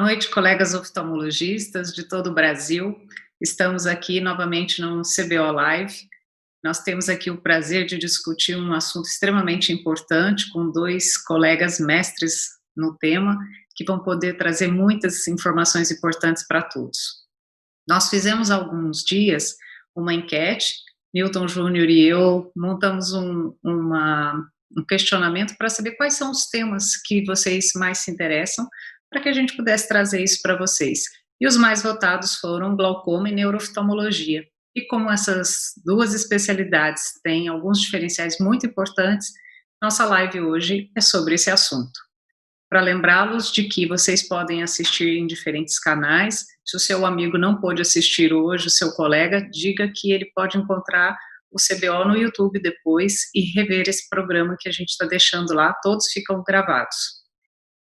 noite, colegas oftalmologistas de todo o Brasil. Estamos aqui novamente no CBO Live. Nós temos aqui o prazer de discutir um assunto extremamente importante com dois colegas mestres no tema, que vão poder trazer muitas informações importantes para todos. Nós fizemos há alguns dias uma enquete, Newton Júnior e eu montamos um questionamento para saber quais são os temas que vocês mais se interessam, para que a gente pudesse trazer isso para vocês. E os mais votados foram glaucoma e neurooftalmologia. E como essas duas especialidades têm alguns diferenciais muito importantes, nossa live hoje é sobre esse assunto. Para lembrá-los de que vocês podem assistir em diferentes canais. Se o seu amigo não pôde assistir hoje, o seu colega, diga que ele pode encontrar o CBO no YouTube depois e rever esse programa que a gente está deixando lá, todos ficam gravados.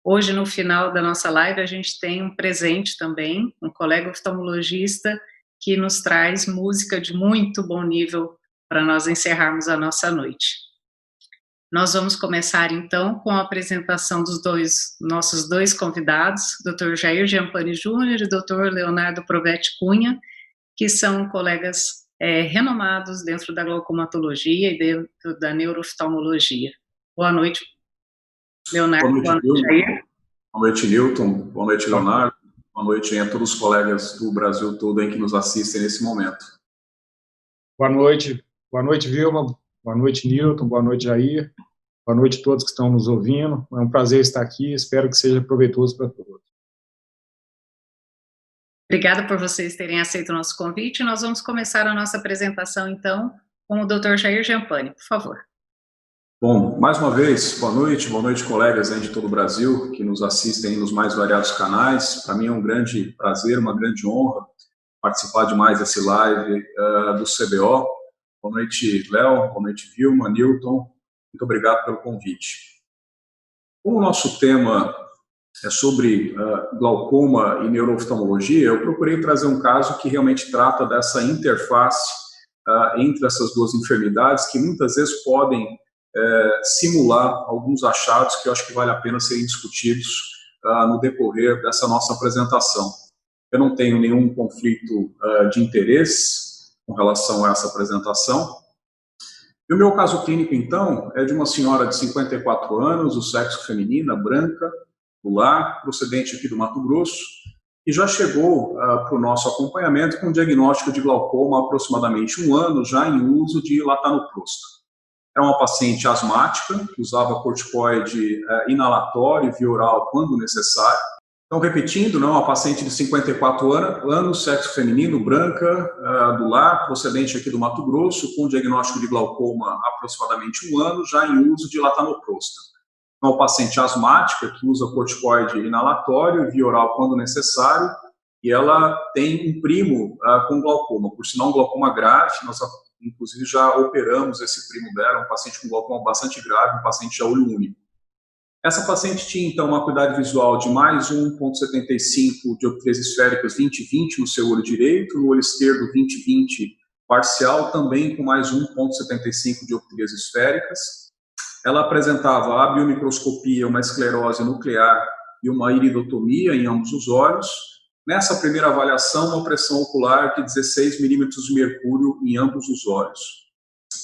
Hoje, no final da nossa live, a gente tem um presente também, um colega oftalmologista que nos traz música de muito bom nível para nós encerrarmos a nossa noite. Nós vamos começar, então, com a apresentação dos nossos dois convidados, Dr. Jair Giampani Júnior e Dr. Leonardo Provetti Cunha, que são colegas renomados dentro da glaucomatologia e dentro da neurooftalmologia. Boa noite, Leonardo. Boa noite, Jair. Boa noite, Newton. Boa noite, Leonardo. Boa noite a todos os colegas do Brasil todo aí que nos assistem nesse momento. Boa noite, Vilma. Boa noite, Newton. Boa noite, Jair. Boa noite a todos que estão nos ouvindo. É um prazer estar aqui. Espero que seja proveitoso para todos. Obrigada por vocês terem aceito o nosso convite. Nós vamos começar a nossa apresentação, então, com o Dr. Jair Giampani, por favor. Bom, mais uma vez, boa noite, colegas aí de todo o Brasil que nos assistem nos mais variados canais. Para mim é um grande prazer, uma grande honra participar de mais desse live do CBO. Boa noite, Léo, boa noite, Vilma, Newton, muito obrigado pelo convite. Como o nosso tema é sobre glaucoma e neurooftalmologia, eu procurei trazer um caso que realmente trata dessa interface entre essas duas enfermidades que muitas vezes podem simular alguns achados que eu acho que vale a pena serem discutidos no decorrer dessa nossa apresentação. Eu não tenho nenhum conflito de interesse com relação a essa apresentação. E o meu caso clínico, então, é de uma senhora de 54 anos, do sexo feminina, branca, do lar, procedente aqui do Mato Grosso, e já chegou para o nosso acompanhamento com um diagnóstico de glaucoma há aproximadamente 1 ano, já em uso de latanoprosta. Era uma paciente asmática, que usava corticoide inalatório e via oral quando necessário. Então, repetindo, uma paciente de 54 anos, sexo feminino, branca, do lar, procedente aqui do Mato Grosso, com diagnóstico de glaucoma há aproximadamente 1 ano, já em uso de latanoprosta. É uma paciente asmática, que usa corticoide inalatório e via oral quando necessário, e ela tem um primo com glaucoma, por sinal um glaucoma grave. Nós inclusive já operamos esse primo dela, um paciente com glaucoma bastante grave, um paciente de olho único. Essa paciente tinha, então, uma acuidade visual de mais 1,75 dioptrias esféricas 20/20 no seu olho direito, no olho esquerdo 20/20 parcial, também com mais 1,75 dioptrias esféricas. Ela apresentava a biomicroscopia, uma esclerose nuclear e uma iridotomia em ambos os olhos. Nessa primeira avaliação, uma pressão ocular de 16 milímetros de mercúrio em ambos os olhos.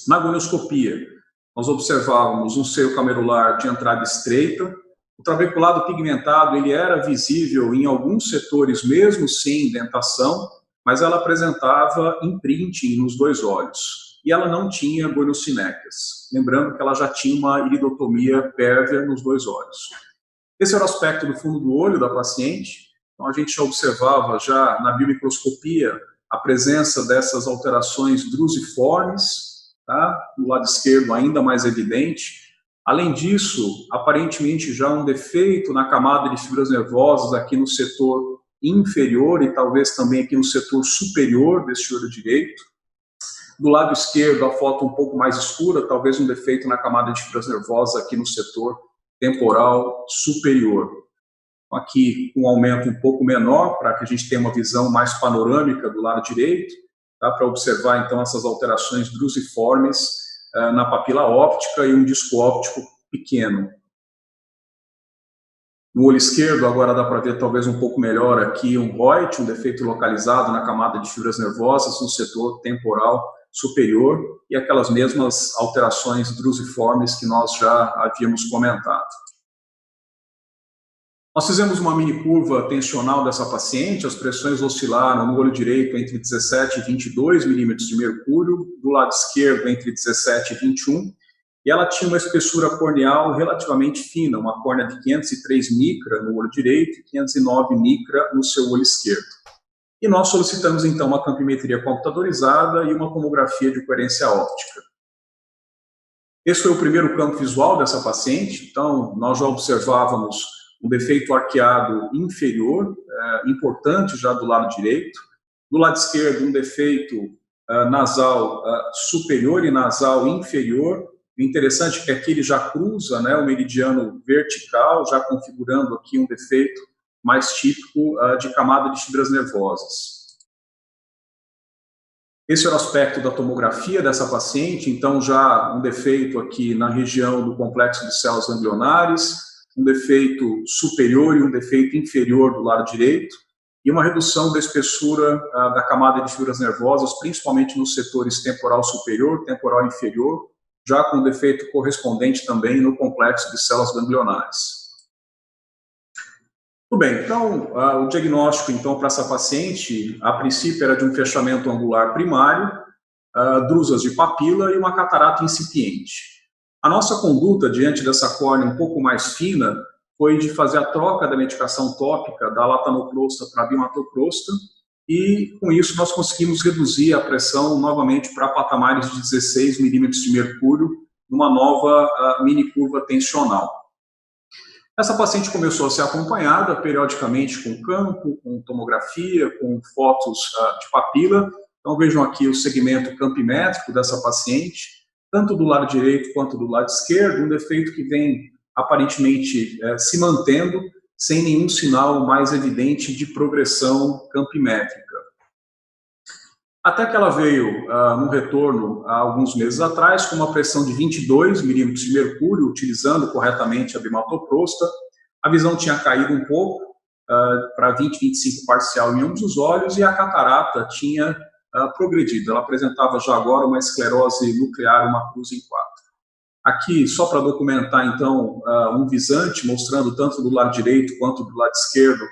Na gonioscopia, nós observávamos um seio camerular de entrada estreita. O trabeculado pigmentado ele era visível em alguns setores, mesmo sem indentação, mas ela apresentava imprinting nos 2 olhos. E ela não tinha goniosinecas. Lembrando que ela já tinha uma iridotomia pérvia nos 2 olhos. Esse era o aspecto do fundo do olho da paciente. Então, a gente já observava já na biomicroscopia a presença dessas alterações drusiformes, tá? Do lado esquerdo ainda mais evidente. Além disso, aparentemente já um defeito na camada de fibras nervosas aqui no setor inferior e talvez também aqui no setor superior deste olho direito. Do lado esquerdo, a foto um pouco mais escura, talvez um defeito na camada de fibras nervosas aqui no setor temporal superior. Aqui um aumento um pouco menor, para que a gente tenha uma visão mais panorâmica do lado direito, tá? Para observar então essas alterações drusiformes na papila óptica e um disco óptico pequeno. No olho esquerdo, agora dá para ver talvez um pouco melhor aqui um Reut, um defeito localizado na camada de fibras nervosas no setor temporal superior e aquelas mesmas alterações drusiformes que nós já havíamos comentado. Nós fizemos uma mini curva tensional dessa paciente, as pressões oscilaram no olho direito entre 17 e 22 milímetros de mercúrio, do lado esquerdo entre 17 e 21, e ela tinha uma espessura corneal relativamente fina, uma córnea de 503 micra no olho direito e 509 micra no seu olho esquerdo. E nós solicitamos então uma campimetria computadorizada e uma tomografia de coerência óptica. Esse foi o primeiro campo visual dessa paciente, então nós já observávamos um defeito arqueado inferior, importante já do lado direito. Do lado esquerdo, um defeito nasal superior e nasal inferior. O interessante é que aqui ele já cruza, né, o meridiano vertical, já configurando aqui um defeito mais típico de camada de fibras nervosas. Esse é o aspecto da tomografia dessa paciente, então já um defeito aqui na região do complexo de células ganglionares, um defeito superior e um defeito inferior do lado direito, e uma redução da espessura da camada de fibras nervosas, principalmente nos setores temporal superior, temporal inferior, já com defeito correspondente também no complexo de células ganglionares. Tudo bem, então, o diagnóstico então, para essa paciente, a princípio era de um fechamento angular primário, drusas de papila e uma catarata incipiente. A nossa conduta diante dessa córnea um pouco mais fina foi de fazer a troca da medicação tópica da latanoprosta para a bimatoprosta e, com isso, nós conseguimos reduzir a pressão novamente para patamares de 16 milímetros de mercúrio numa nova mini curva tensional. Essa paciente começou a ser acompanhada periodicamente com campo, com tomografia, com fotos de papila. Então, vejam aqui o segmento campimétrico dessa paciente, tanto do lado direito quanto do lado esquerdo, um defeito que vem aparentemente se mantendo, sem nenhum sinal mais evidente de progressão campimétrica. Até que ela veio no retorno há alguns meses atrás, com uma pressão de 22 milímetros de mercúrio, utilizando corretamente a bimatoprosta. A visão tinha caído um pouco, para 20-25 parcial em ambos os olhos, e a catarata tinha progredido. Ela apresentava já agora uma esclerose nuclear, uma cruz em 4. Aqui, só para documentar, então, um visante, mostrando tanto do lado direito quanto do lado esquerdo,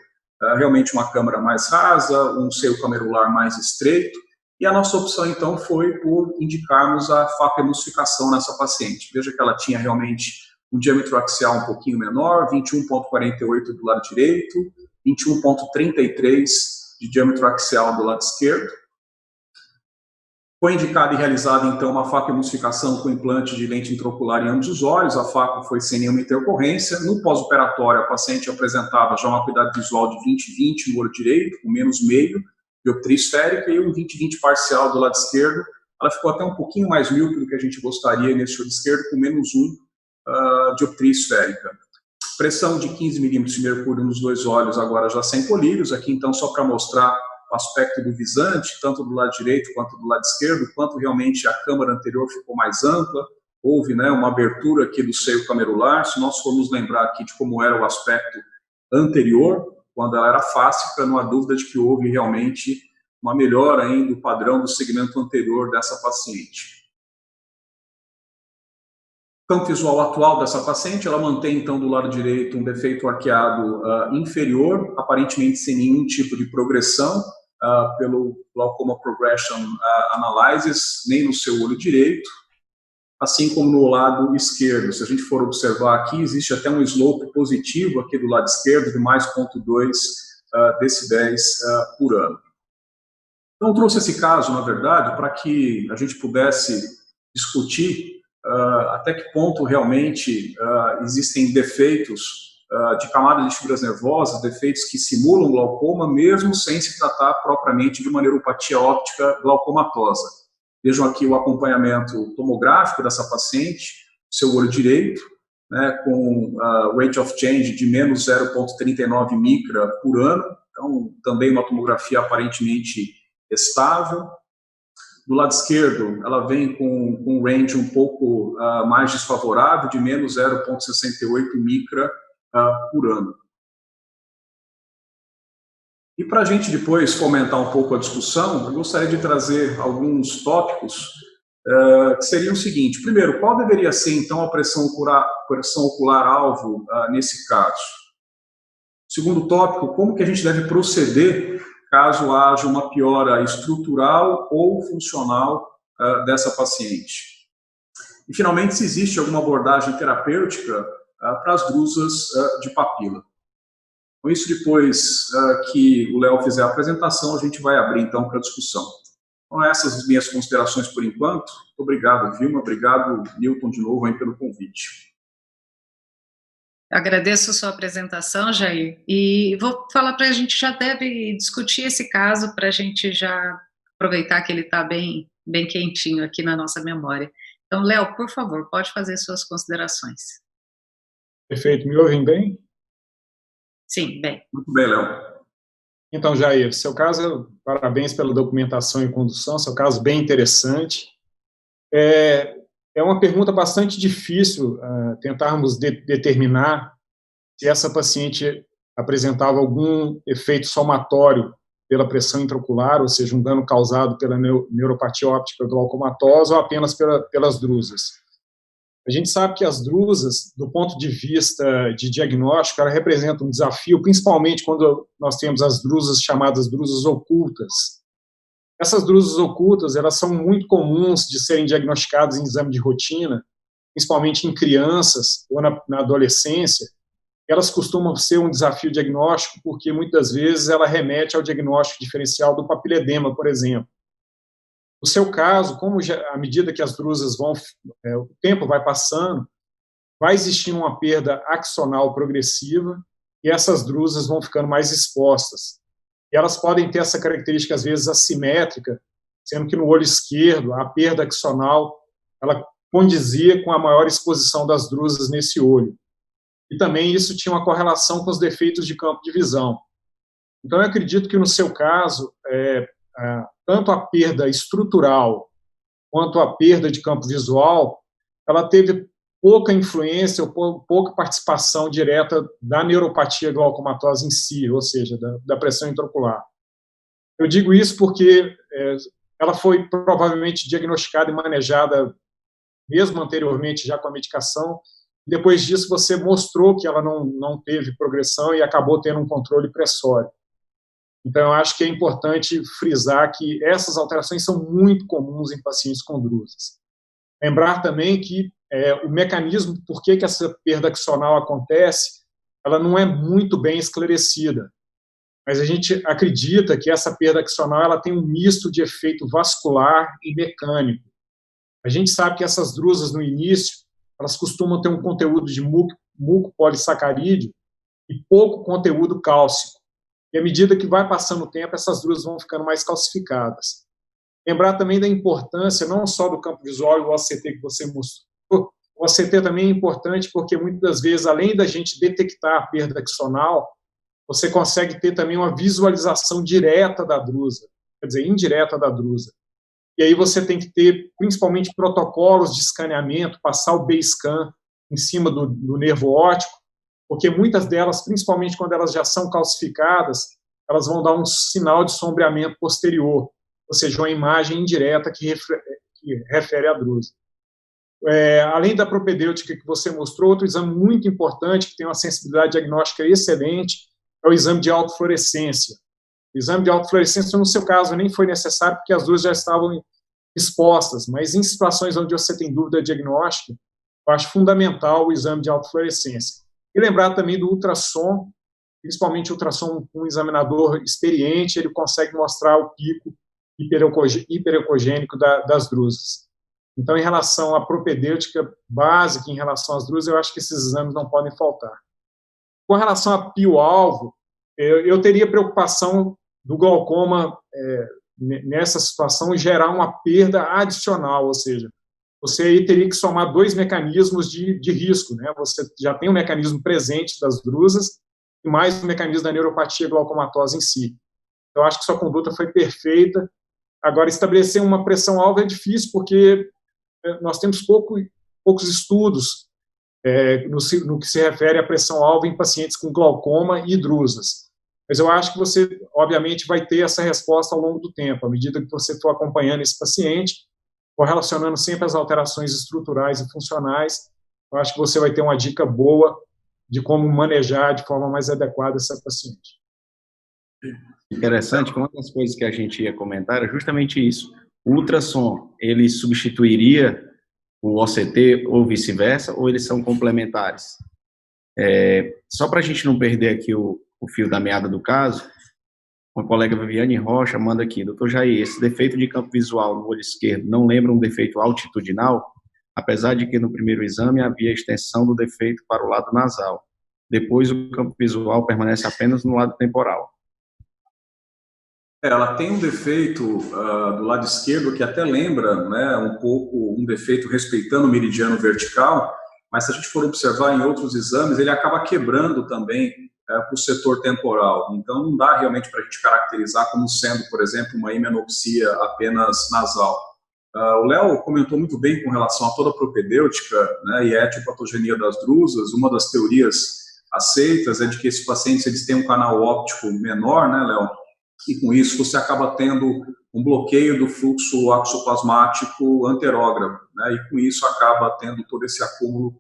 realmente uma câmara mais rasa, um seio camerular mais estreito, e a nossa opção, então, foi por indicarmos a facoemulsificação nessa paciente. Veja que ela tinha realmente um diâmetro axial um pouquinho menor, 21,48 do lado direito, 21,33 de diâmetro axial do lado esquerdo. Foi indicada e realizada, então, uma facoemulsificação com implante de lente intraocular em ambos os olhos. A faco foi sem nenhuma intercorrência. No pós-operatório, a paciente apresentava já uma acuidade visual de 20/20 no olho direito, com -0,5 dioptria esférica, e um 20/20 parcial do lado esquerdo. Ela ficou até um pouquinho mais míope do que a gente gostaria nesse olho esquerdo, com -1 dioptria esférica. Pressão de 15 milímetros de mercúrio nos dois olhos, agora já sem colírios. Aqui, então, só para mostrar o aspecto do visante, tanto do lado direito quanto do lado esquerdo, quanto realmente a câmara anterior ficou mais ampla, houve, né, uma abertura aqui do seio camerular. Se nós formos lembrar aqui de como era o aspecto anterior, quando ela era fáscica, não há dúvida de que houve realmente uma melhora ainda do padrão do segmento anterior dessa paciente. O campo visual atual dessa paciente, ela mantém, então, do lado direito um defeito arqueado inferior, aparentemente sem nenhum tipo de progressão pelo Glaucoma Progression Analysis, nem no seu olho direito, assim como no lado esquerdo. Se a gente for observar aqui, existe até um slope positivo aqui do lado esquerdo de mais 0,2 decibéis por ano. Então, trouxe esse caso, na verdade, para que a gente pudesse discutir até que ponto realmente existem defeitos de camada de fibras nervosas, defeitos que simulam glaucoma, mesmo sem se tratar propriamente de uma neuropatia óptica glaucomatosa. Vejam aqui o acompanhamento tomográfico dessa paciente, seu olho direito, né, com rate of change de menos 0,39 micra por ano, então também uma tomografia aparentemente estável. Do lado esquerdo, ela vem com um range um pouco mais desfavorável, de menos 0,68 micra por ano. E para a gente depois fomentar um pouco a discussão, eu gostaria de trazer alguns tópicos que seriam o seguinte: primeiro, qual deveria ser então a pressão ocular alvo nesse caso? Segundo tópico, como que a gente deve proceder caso haja uma piora estrutural ou funcional dessa paciente? E, finalmente, se existe alguma abordagem terapêutica para as drusas de papila. Com isso, depois que o Léo fizer a apresentação, a gente vai abrir, então, para a discussão. Então, essas as minhas considerações por enquanto. Muito obrigado, Vilma. Obrigado, Newton, de novo, aí, pelo convite. Agradeço a sua apresentação, Jair, e vou falar para a gente já deve discutir esse caso para a gente já aproveitar que ele está bem quentinho aqui na nossa memória. Então, Léo, por favor, pode fazer suas considerações. Perfeito. Me ouvem bem? Sim, bem. Muito bem, Léo. Então, Jair, seu caso, parabéns pela documentação e condução, seu caso bem interessante. É uma pergunta bastante difícil tentarmos determinar se essa paciente apresentava algum efeito somatório pela pressão intraocular, ou seja, um dano causado pela neuropatia óptica glaucomatosa ou apenas pelas drusas. A gente sabe que as drusas, do ponto de vista de diagnóstico, elas representam um desafio, principalmente quando nós temos as drusas chamadas drusas ocultas. Essas drusas ocultas, elas são muito comuns de serem diagnosticadas em exame de rotina, principalmente em crianças ou na adolescência. Elas costumam ser um desafio diagnóstico porque, muitas vezes, ela remete ao diagnóstico diferencial do papiledema, por exemplo. No seu caso, como à medida que as drusas o tempo vai passando, vai existindo uma perda axonal progressiva e essas drusas vão ficando mais expostas. E elas podem ter essa característica, às vezes, assimétrica, sendo que no olho esquerdo, a perda axonal, ela condizia com a maior exposição das drusas nesse olho. E também isso tinha uma correlação com os defeitos de campo de visão. Então, eu acredito que, no seu caso, tanto a perda estrutural quanto a perda de campo visual, ela teve pouca influência ou pouca participação direta da neuropatia glaucomatosa em si, ou seja, da pressão intraocular. Eu digo isso porque ela foi provavelmente diagnosticada e manejada mesmo anteriormente já com a medicação. Depois disso, você mostrou que ela não teve progressão e acabou tendo um controle pressório. Então, eu acho que é importante frisar que essas alterações são muito comuns em pacientes com drusas. Lembrar também que o mecanismo por que essa perda axonal acontece, ela não é muito bem esclarecida. Mas a gente acredita que essa perda axonal ela tem um misto de efeito vascular e mecânico. A gente sabe que essas drusas, no início, elas costumam ter um conteúdo de muco polissacarídeo e pouco conteúdo cálcico. E à medida que vai passando o tempo, essas drusas vão ficando mais calcificadas. Lembrar também da importância, não só do campo visual e o OCT que você mostrou, o OCT também é importante porque, muitas vezes, além da gente detectar a perda axonal, você consegue ter também uma visualização direta da drusa, quer dizer, indireta da drusa. E aí você tem que ter, principalmente, protocolos de escaneamento, passar o B-scan em cima do nervo óptico, porque muitas delas, principalmente quando elas já são calcificadas, elas vão dar um sinal de sombreamento posterior, ou seja, uma imagem indireta que refere à drusa. Além da propedêutica que você mostrou, outro exame muito importante, que tem uma sensibilidade diagnóstica excelente, é o exame de autofluorescência. O exame de autofluorescência, no seu caso, nem foi necessário, porque as duas já estavam expostas, mas em situações onde você tem dúvida diagnóstica, eu acho fundamental o exame de autofluorescência. E lembrar também do ultrassom, principalmente o ultrassom com um examinador experiente, ele consegue mostrar o pico hiperecogênico das drusas. Então, em relação à propedêutica básica, em relação às drusas, eu acho que esses exames não podem faltar. Com relação a pio-alvo, eu teria preocupação do glaucoma, nessa situação, gerar uma perda adicional, ou seja, você aí teria que somar dois mecanismos de risco, né? Você já tem um mecanismo presente das drusas e mais um mecanismo da neuropatia glaucomatosa em si. Eu acho que sua conduta foi perfeita. Agora, estabelecer uma pressão-alvo é difícil, porque nós temos poucos estudos no que se refere à pressão-alvo em pacientes com glaucoma e drusas. Mas eu acho que você, obviamente, vai ter essa resposta ao longo do tempo, à medida que você for acompanhando esse paciente, correlacionando sempre as alterações estruturais e funcionais, eu acho que você vai ter uma dica boa de como manejar de forma mais adequada essa paciente. Interessante, que uma das coisas que a gente ia comentar era justamente isso. O ultrassom, ele substituiria o OCT ou vice-versa, ou eles são complementares? Só para a gente não perder aqui o fio da meada do caso, uma colega Viviane Rocha manda aqui: doutor Jair, esse defeito de campo visual no olho esquerdo não lembra um defeito altitudinal? Apesar de que no primeiro exame havia extensão do defeito para o lado nasal. Depois o campo visual permanece apenas no lado temporal. Ela tem um defeito do lado esquerdo que até lembra, né, um pouco um defeito respeitando o meridiano vertical, mas se a gente for observar em outros exames, ele acaba quebrando também para o setor temporal. Então não dá realmente para a gente caracterizar como sendo, por exemplo, uma himenopsia apenas nasal. O Léo comentou muito bem com relação a toda a propedêutica, né, e a etiopatogenia das drusas. Uma das teorias aceitas é de que esses pacientes eles têm um canal óptico menor, né, Léo? E com isso você acaba tendo um bloqueio do fluxo axoplasmático anterógrafo, né? E com isso acaba tendo todo esse acúmulo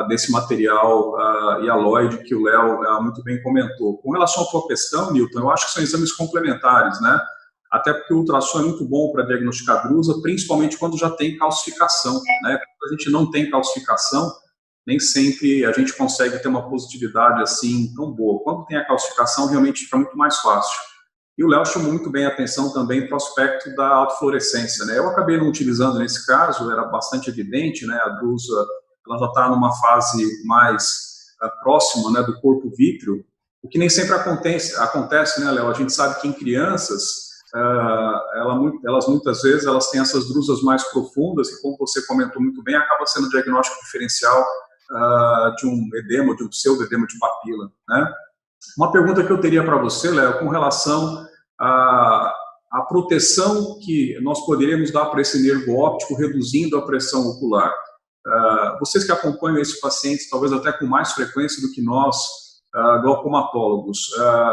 desse material hialoide que o Léo muito bem comentou. Com relação à tua questão, Newton, eu acho que são exames complementares, né? Até porque o ultrassom é muito bom para diagnosticar drusa, principalmente quando já tem calcificação, né? Quando a gente não tem calcificação, nem sempre a gente consegue ter uma positividade assim tão boa. Quando tem a calcificação, realmente fica muito mais fácil. E o Léo chamou muito bem a atenção também para o aspecto da autofluorescência, né? Eu acabei não utilizando nesse caso, era bastante evidente, né? A drusa ela já está numa fase mais próxima, né, do corpo vítreo, o que nem sempre acontece, né, Léo? A gente sabe que em crianças, elas muitas vezes elas têm essas drusas mais profundas e, como você comentou muito bem, acaba sendo o diagnóstico diferencial de um edema, de um pseudoedema de papila, né? Uma pergunta que eu teria para você, Léo, com relação à proteção que nós poderíamos dar para esse nervo óptico, reduzindo a pressão ocular. Vocês que acompanham esses pacientes, talvez até com mais frequência do que nós, glaucomatólogos,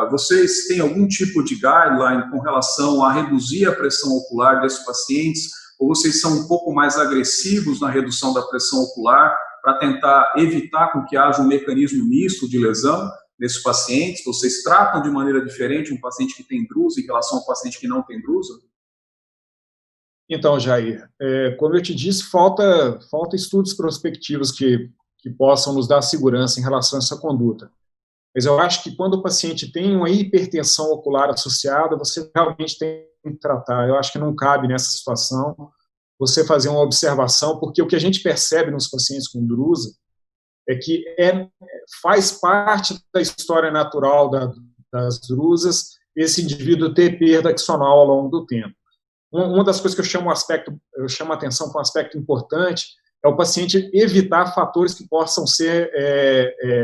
vocês têm algum tipo de guideline com relação a reduzir a pressão ocular desses pacientes, ou vocês são um pouco mais agressivos na redução da pressão ocular para tentar evitar com que haja um mecanismo misto de lesão nesses pacientes? Vocês tratam de maneira diferente um paciente que tem drusa em relação a um paciente que não tem drusa? Então, Jair, como eu te disse, falta estudos prospectivos que possam nos dar segurança em relação a essa conduta. Mas eu acho que quando o paciente tem uma hipertensão ocular associada, você realmente tem que tratar. Eu acho que não cabe nessa situação você fazer uma observação, porque o que a gente percebe nos pacientes com drusa é que faz parte da história natural das drusas esse indivíduo ter perda axonal ao longo do tempo. Uma das coisas que eu chamo a atenção para um aspecto importante é o paciente evitar fatores que possam ser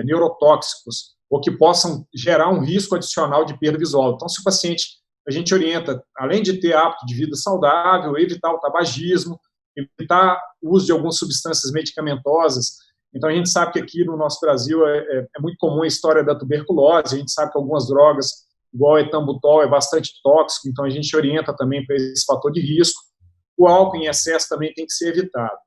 neurotóxicos ou que possam gerar um risco adicional de perda visual. Então, se o paciente, a gente orienta, além de ter hábito de vida saudável, evitar o tabagismo, evitar o uso de algumas substâncias medicamentosas. Então, a gente sabe que aqui no nosso Brasil é muito comum a história da tuberculose, a gente sabe que algumas drogas, igual o etambutol, é bastante tóxico, então a gente orienta também para esse fator de risco. O álcool em excesso também tem que ser evitado.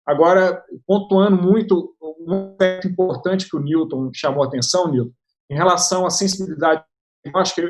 Agora, pontuando muito, um aspecto importante que o Newton chamou a atenção, Newton, em relação à sensibilidade, eu acho que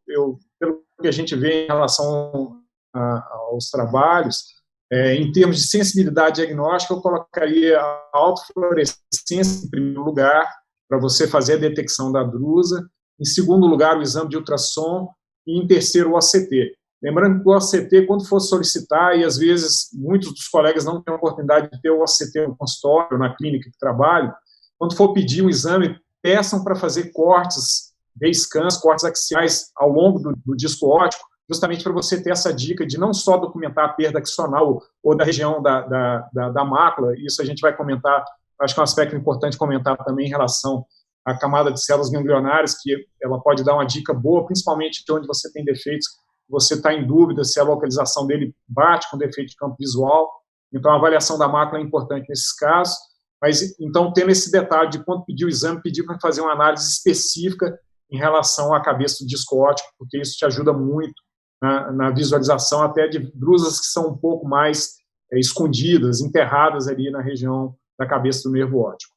pelo que a gente vê em relação aos trabalhos, em termos de sensibilidade diagnóstica, eu colocaria a autofluorescência em primeiro lugar, para você fazer a detecção da drusa. Em segundo lugar, o exame de ultrassom. E em terceiro, o OCT. Lembrando que o OCT, quando for solicitar, e às vezes muitos dos colegas não têm a oportunidade de ter o OCT no consultório, na clínica que trabalham, quando for pedir um exame, peçam para fazer cortes, V-scans, cortes axiais ao longo do disco óptico, justamente para você ter essa dica de não só documentar a perda axonal ou da região da mácula. Isso a gente vai comentar, acho que é um aspecto importante comentar também em relação à camada de células ganglionares, que ela pode dar uma dica boa, principalmente de onde você tem defeitos, você está em dúvida se a localização dele bate com defeito de campo visual. Então, a avaliação da mácula é importante nesses casos. Mas, então, tendo esse detalhe de quando pedir o exame, pedir para fazer uma análise específica em relação à cabeça do disco óptico, porque isso te ajuda muito na visualização até de drusas que são um pouco mais escondidas, enterradas ali na região da cabeça do nervo óptico.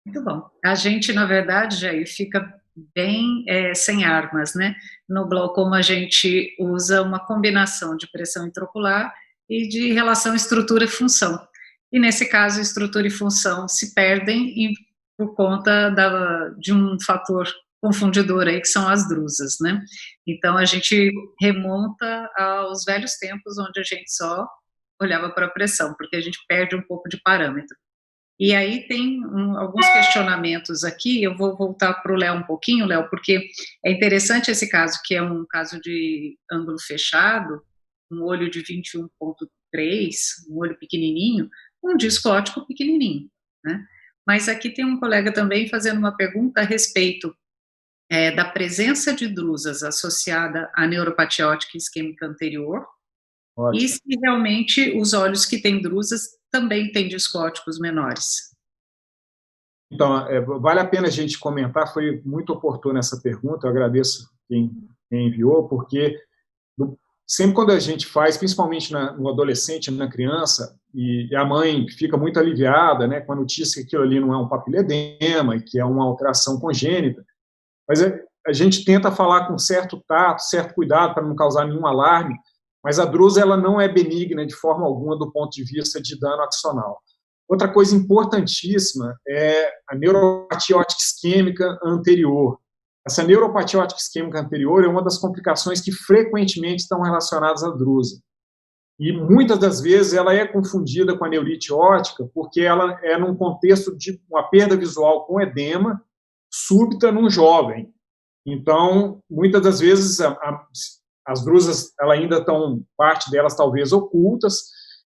Muito bom. A gente, na verdade, Jair, fica bem sem armas, né? No glaucoma a gente usa uma combinação de pressão intraocular e de relação estrutura e função. E nesse caso, estrutura e função se perdem por conta de um fator confundidor aí, que são as drusas, né? Então a gente remonta aos velhos tempos onde a gente só olhava para a pressão, porque a gente perde um pouco de parâmetro. E aí tem alguns questionamentos aqui, eu vou voltar para o Léo um pouquinho, Léo, porque é interessante esse caso, que é um caso de ângulo fechado, um olho de 21,3, um olho pequenininho, um disco óptico pequenininho, né? Mas aqui tem um colega também fazendo uma pergunta a respeito da presença de drusas associada à neuropatia óptica isquêmica anterior. Ótimo. E se realmente os olhos que têm drusas também têm discos ópticos menores. Então, vale a pena a gente comentar, foi muito oportuna essa pergunta, eu agradeço quem enviou, porque sempre quando a gente faz, principalmente no adolescente, na criança, e a mãe fica muito aliviada, né, com a notícia que aquilo ali não é um papiledema, e que é uma alteração congênita, mas a gente tenta falar com certo tato, certo cuidado para não causar nenhum alarme, mas a drusa ela não é benigna de forma alguma do ponto de vista de dano axonal. Outra coisa importantíssima é a neuropatia óptica isquêmica anterior. Essa neuropatia óptica isquêmica anterior é uma das complicações que frequentemente estão relacionadas à drusa. E muitas das vezes ela é confundida com a neurite óptica porque ela é num contexto de uma perda visual com edema súbita num jovem. Então, muitas das vezes as drusas ela ainda estão, parte delas talvez ocultas,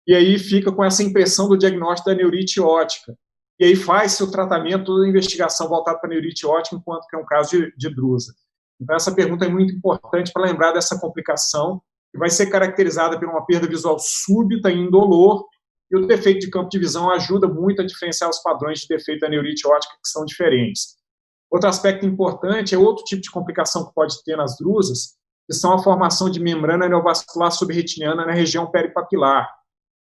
e aí fica com essa impressão do diagnóstico da neurite óptica. E aí faz-se o tratamento da investigação voltado para a neurite óptica, enquanto que é um caso de drusa. Então, essa pergunta é muito importante para lembrar dessa complicação, que vai ser caracterizada por uma perda visual súbita e indolor, e o defeito de campo de visão ajuda muito a diferenciar os padrões de defeito da neurite óptica, que são diferentes. Outro aspecto importante é outro tipo de complicação que pode ter nas drusas, que são a formação de membrana neovascular subretiniana na região peripapilar.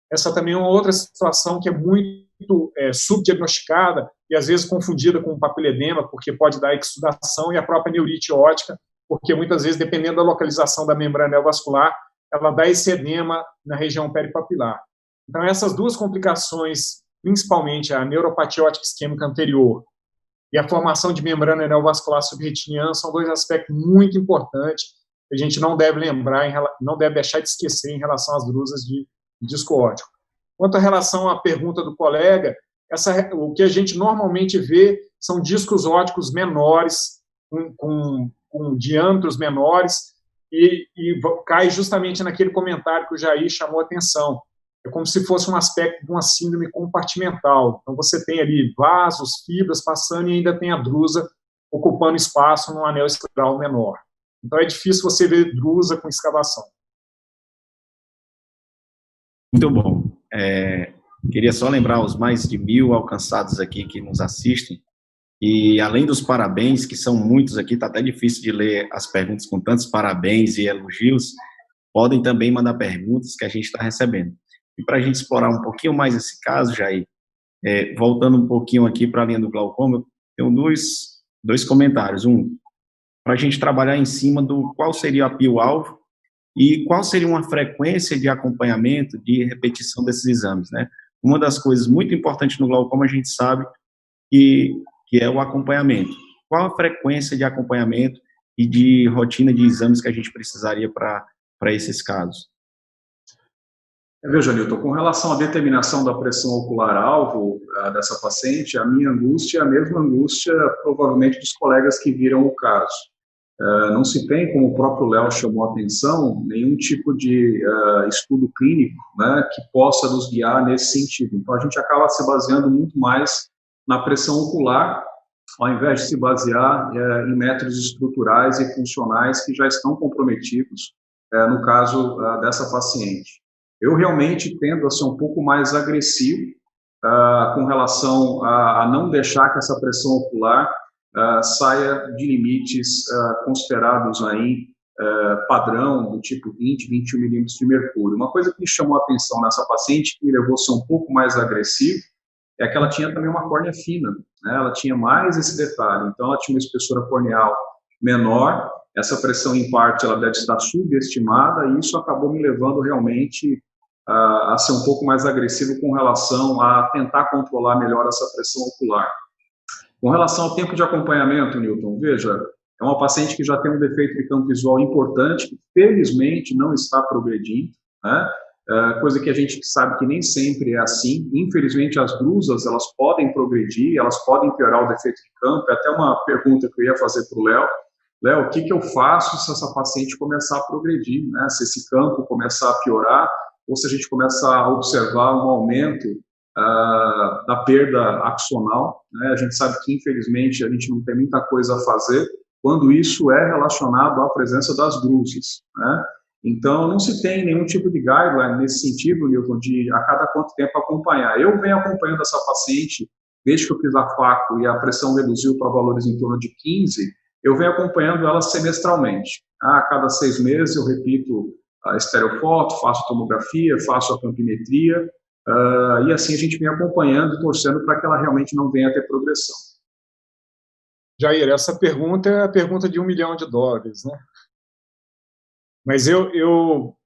Essa também é uma outra situação que é muito subdiagnosticada e às vezes confundida com papiledema, porque pode dar exudação, e a própria neurite óptica, porque muitas vezes, dependendo da localização da membrana neovascular, ela dá esse edema na região peripapilar. Então, essas duas complicações, principalmente a neuropatia óptica isquêmica anterior e a formação de membrana neovascular subretiniana, são dois aspectos muito importantes que a gente não deve lembrar, não deve deixar de esquecer em relação às drusas de disco óptico. Quanto à relação à pergunta do colega, o que a gente normalmente vê são discos ópticos menores, com diâmetros menores, e cai justamente naquele comentário que o Jair chamou a atenção. É como se fosse um aspecto de uma síndrome compartimental. Então, você tem ali vasos, fibras passando, e ainda tem a drusa ocupando espaço num anel escleral menor. Então, é difícil você ver drusa com escavação. Muito bom. Queria só lembrar os mais de 1.000 alcançados aqui que nos assistem, e além dos parabéns, que são muitos aqui, está até difícil de ler as perguntas com tantos parabéns e elogios, podem também mandar perguntas que a gente está recebendo. E para a gente explorar um pouquinho mais esse caso, Jair, voltando um pouquinho aqui para a linha do glaucoma, tenho dois comentários. Um, para a gente trabalhar em cima do qual seria a pio-alvo e qual seria uma frequência de acompanhamento, de repetição desses exames, né? Uma das coisas muito importantes no glaucoma, a gente sabe que é o acompanhamento. Qual a frequência de acompanhamento e de rotina de exames que a gente precisaria para esses casos? Veja, Nilton, com relação à determinação da pressão ocular-alvo dessa paciente, a minha angústia é a mesma angústia, provavelmente, dos colegas que viram o caso. Não se tem, como o próprio Léo chamou a atenção, nenhum tipo de estudo clínico, né, que possa nos guiar nesse sentido. Então, a gente acaba se baseando muito mais na pressão ocular, ao invés de se basear em métodos estruturais e funcionais que já estão comprometidos, no caso dessa paciente. Eu realmente tendo a ser um pouco mais agressivo com relação a não deixar que essa pressão ocular saia de limites considerados aí padrão, do tipo 20, 21 milímetros de mercúrio. Uma coisa que me chamou a atenção nessa paciente, que me levou a ser um pouco mais agressivo, é que ela tinha também uma córnea fina, né? Ela tinha mais esse detalhe, então ela tinha uma espessura corneal menor, essa pressão em parte ela deve estar subestimada, e isso acabou me levando realmente a ser um pouco mais agressivo com relação a tentar controlar melhor essa pressão ocular. Com relação ao tempo de acompanhamento, Newton, veja, é uma paciente que já tem um defeito de campo visual importante, que felizmente não está progredindo, né? Coisa que a gente sabe que nem sempre é assim. Infelizmente, as drusas, elas podem progredir, elas podem piorar o defeito de campo. É até uma pergunta que eu ia fazer para o Léo. Léo, o que eu faço se essa paciente começar a progredir, né? Se esse campo começar a piorar, ou se a gente começar a observar um aumento da perda axonal, né? A gente sabe que, infelizmente, a gente não tem muita coisa a fazer quando isso é relacionado à presença das drusas, né? Então, não se tem nenhum tipo de guideline nesse sentido, Newton, de a cada quanto tempo acompanhar. Eu venho acompanhando essa paciente desde que eu fiz a faco e a pressão reduziu para valores em torno de 15, eu venho acompanhando ela semestralmente. A cada 6 meses eu repito a estereofoto, faço a tomografia, faço a campimetria, e assim a gente vem acompanhando e torcendo para que ela realmente não venha a ter progressão. Jair, essa pergunta é a pergunta de $1 milhão, né? Mas eu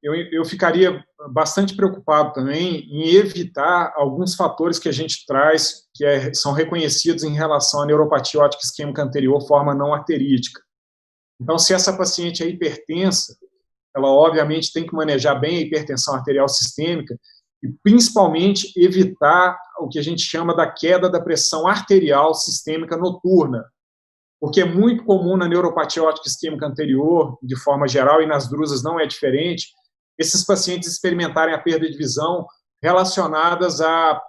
ficaria bastante preocupado também em evitar alguns fatores que a gente traz, que são reconhecidos em relação à neuropatia óptica isquêmica anterior, forma não arterítica. Então, se essa paciente é hipertensa, ela obviamente tem que manejar bem a hipertensão arterial sistêmica e, principalmente, evitar o que a gente chama da queda da pressão arterial sistêmica noturna, porque é muito comum na neuropatia óptica isquêmica anterior, de forma geral, e nas drusas não é diferente, esses pacientes experimentarem a perda de visão relacionadas à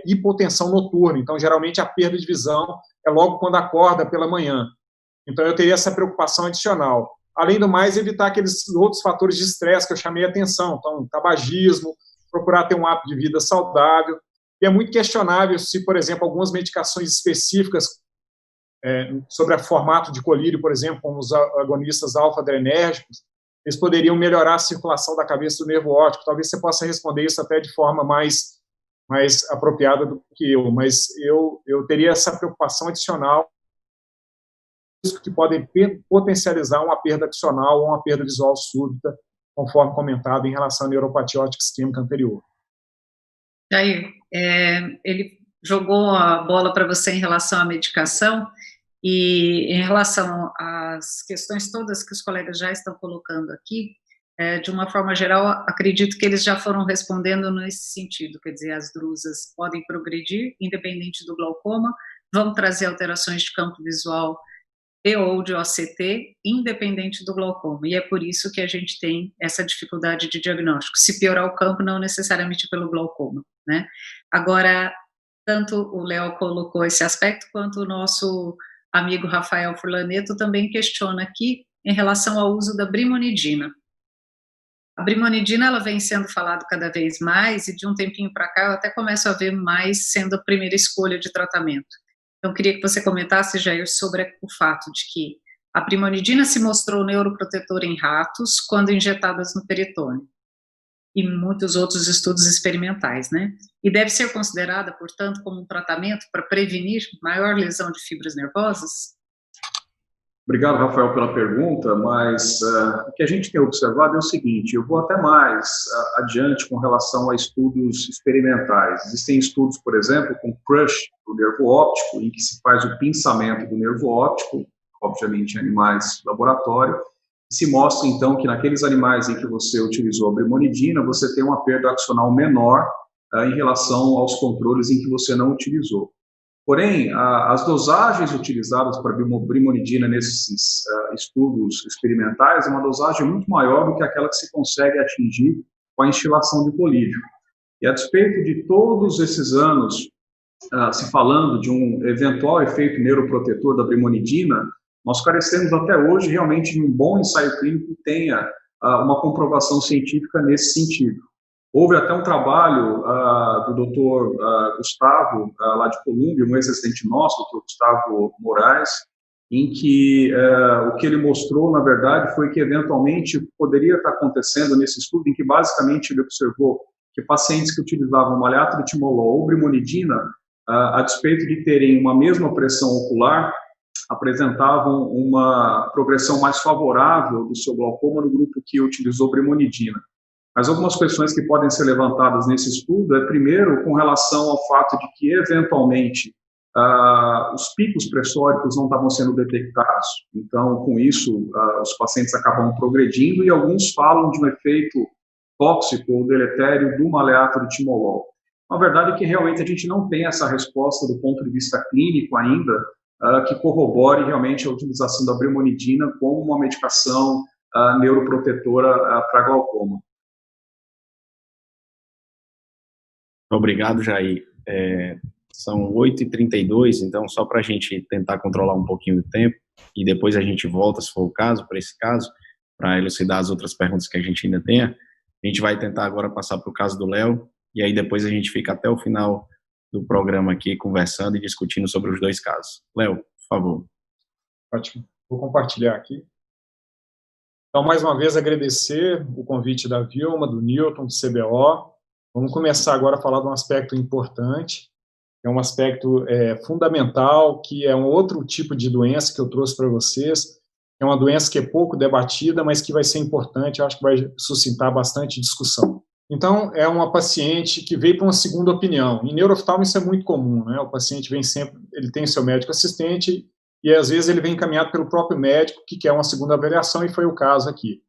hipotensão noturna. Então, geralmente, a perda de visão é logo quando acorda pela manhã. Então, eu teria essa preocupação adicional. Além do mais, evitar aqueles outros fatores de estresse que eu chamei a atenção. Então, tabagismo, procurar ter um hábito de vida saudável. E é muito questionável se, por exemplo, algumas medicações específicas sobre o formato de colírio, por exemplo, como os agonistas alfa-adrenérgicos, eles poderiam melhorar a circulação da cabeça do nervo óptico. Talvez você possa responder isso até de forma mais apropriada do que eu, mas eu teria essa preocupação adicional que podem potencializar uma perda axonal ou uma perda visual súbita, conforme comentado em relação à neuropatia óptica isquêmica anterior. Jair, ele jogou a bola para você em relação à medicação e em relação às questões todas que os colegas já estão colocando aqui, de uma forma geral, acredito que eles já foram respondendo nesse sentido, quer dizer, as drusas podem progredir, independente do glaucoma, vão trazer alterações de campo visual e ou de OCT, independente do glaucoma, e é por isso que a gente tem essa dificuldade de diagnóstico, se piorar o campo, não necessariamente pelo glaucoma, né? Agora, tanto o Léo colocou esse aspecto, quanto o nosso amigo Rafael Furlaneto também questiona aqui em relação ao uso da brimonidina. A brimonidina, ela vem sendo falado cada vez mais, e de um tempinho para cá eu até começo a ver mais sendo a primeira escolha de tratamento. Então, queria que você comentasse, Jair, sobre o fato de que a brimonidina se mostrou neuroprotetora em ratos quando injetadas no peritônio, e muitos outros estudos experimentais, né? E deve ser considerada, portanto, como um tratamento para prevenir maior lesão de fibras nervosas? Obrigado, Rafael, pela pergunta, mas o que a gente tem observado é o seguinte, eu vou até mais adiante com relação a estudos experimentais. Existem estudos, por exemplo, com crush do nervo óptico, em que se faz o pinçamento do nervo óptico, obviamente em animais de laboratório, e se mostra, então, que naqueles animais em que você utilizou a brimonidina, você tem uma perda axonal menor em relação aos controles em que você não utilizou. Porém, as dosagens utilizadas para brimonidina nesses estudos experimentais é uma dosagem muito maior do que aquela que se consegue atingir com a instilação de colírio. E a despeito de todos esses anos se falando de um eventual efeito neuroprotetor da brimonidina, nós carecemos até hoje realmente de um bom ensaio clínico que tenha uma comprovação científica nesse sentido. Houve até um trabalho do doutor Gustavo, lá de Colômbia, um ex-assistente nosso, doutor Gustavo Moraes, em que o que ele mostrou, na verdade, foi que eventualmente poderia estar acontecendo nesse estudo, em que basicamente ele observou que pacientes que utilizavam malato-timolol ou brimonidina, a despeito de terem uma mesma pressão ocular, apresentavam uma progressão mais favorável do seu glaucoma no grupo que utilizou brimonidina. Mas algumas questões que podem ser levantadas nesse estudo é, primeiro, com relação ao fato de que, eventualmente, os picos pressóricos não estavam sendo detectados. Então, com isso, os pacientes acabam progredindo e alguns falam de um efeito tóxico ou deletério do maleato de timolol. A verdade é que realmente a gente não tem essa resposta do ponto de vista clínico ainda, que corrobore realmente a utilização da brimonidina como uma medicação neuroprotetora para glaucoma. Obrigado, Jair. São 8h32, então só para a gente tentar controlar um pouquinho o tempo e depois a gente volta, se for o caso, para esse caso, para elucidar as outras perguntas que a gente ainda tenha. A gente vai tentar agora passar para o caso do Léo e aí depois a gente fica até o final do programa aqui conversando e discutindo sobre os dois casos. Léo, por favor. Ótimo. Vou compartilhar aqui. Então, mais uma vez, agradecer o convite da Vilma, do Newton, do CBO. Vamos começar agora a falar de um aspecto importante, é um aspecto fundamental, que é um outro tipo de doença que eu trouxe para vocês. É uma doença que é pouco debatida, mas que vai ser importante, eu acho que vai suscitar bastante discussão. Então, é uma paciente que veio para uma segunda opinião. Em neurooftalmo isso é muito comum, né? O paciente vem sempre, ele tem seu médico assistente e às vezes ele vem encaminhado pelo próprio médico que quer uma segunda avaliação e foi o caso aqui.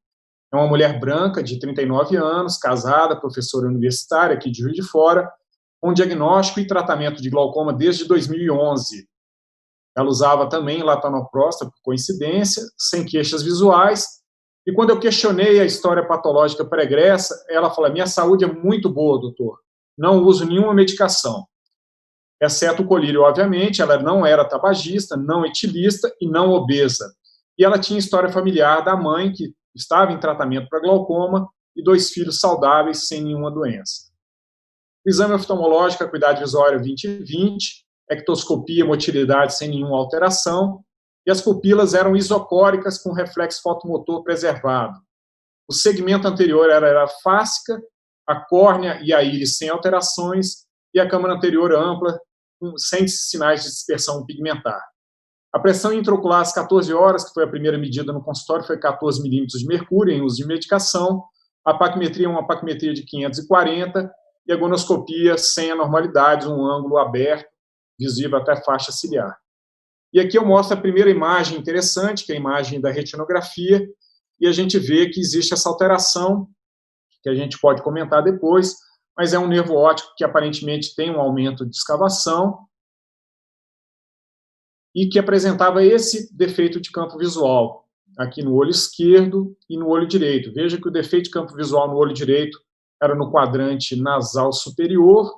É uma mulher branca de 39 anos, casada, professora universitária aqui de Juiz de Fora, com diagnóstico e tratamento de glaucoma desde 2011. Ela usava também latanoprosta, por coincidência, sem queixas visuais. E quando eu questionei a história patológica pregressa, ela falou: minha saúde é muito boa, doutor. Não uso nenhuma medicação. Exceto o colírio, obviamente. Ela não era tabagista, não etilista e não obesa. E ela tinha história familiar da mãe, que estava em tratamento para glaucoma, e 2 filhos saudáveis, sem nenhuma doença. O exame oftalmológico, acuidade visual era 20/20, ectoscopia, motilidade sem nenhuma alteração, e as pupilas eram isocóricas com reflexo fotomotor preservado. O segmento anterior era fáscica, a córnea e a íris sem alterações, e a câmara anterior ampla, sem sinais de dispersão pigmentar. A pressão intraocular às 14 horas, que foi a primeira medida no consultório, foi 14 milímetros de mercúrio em uso de medicação. A paquimetria é uma paquimetria de 540 e a gonoscopia sem anormalidades, um ângulo aberto, visível até a faixa ciliar. E aqui eu mostro a primeira imagem interessante, que é a imagem da retinografia, e a gente vê que existe essa alteração, que a gente pode comentar depois, mas é um nervo óptico que aparentemente tem um aumento de escavação, e que apresentava esse defeito de campo visual, aqui no olho esquerdo e no olho direito. Veja que o defeito de campo visual no olho direito era no quadrante nasal superior,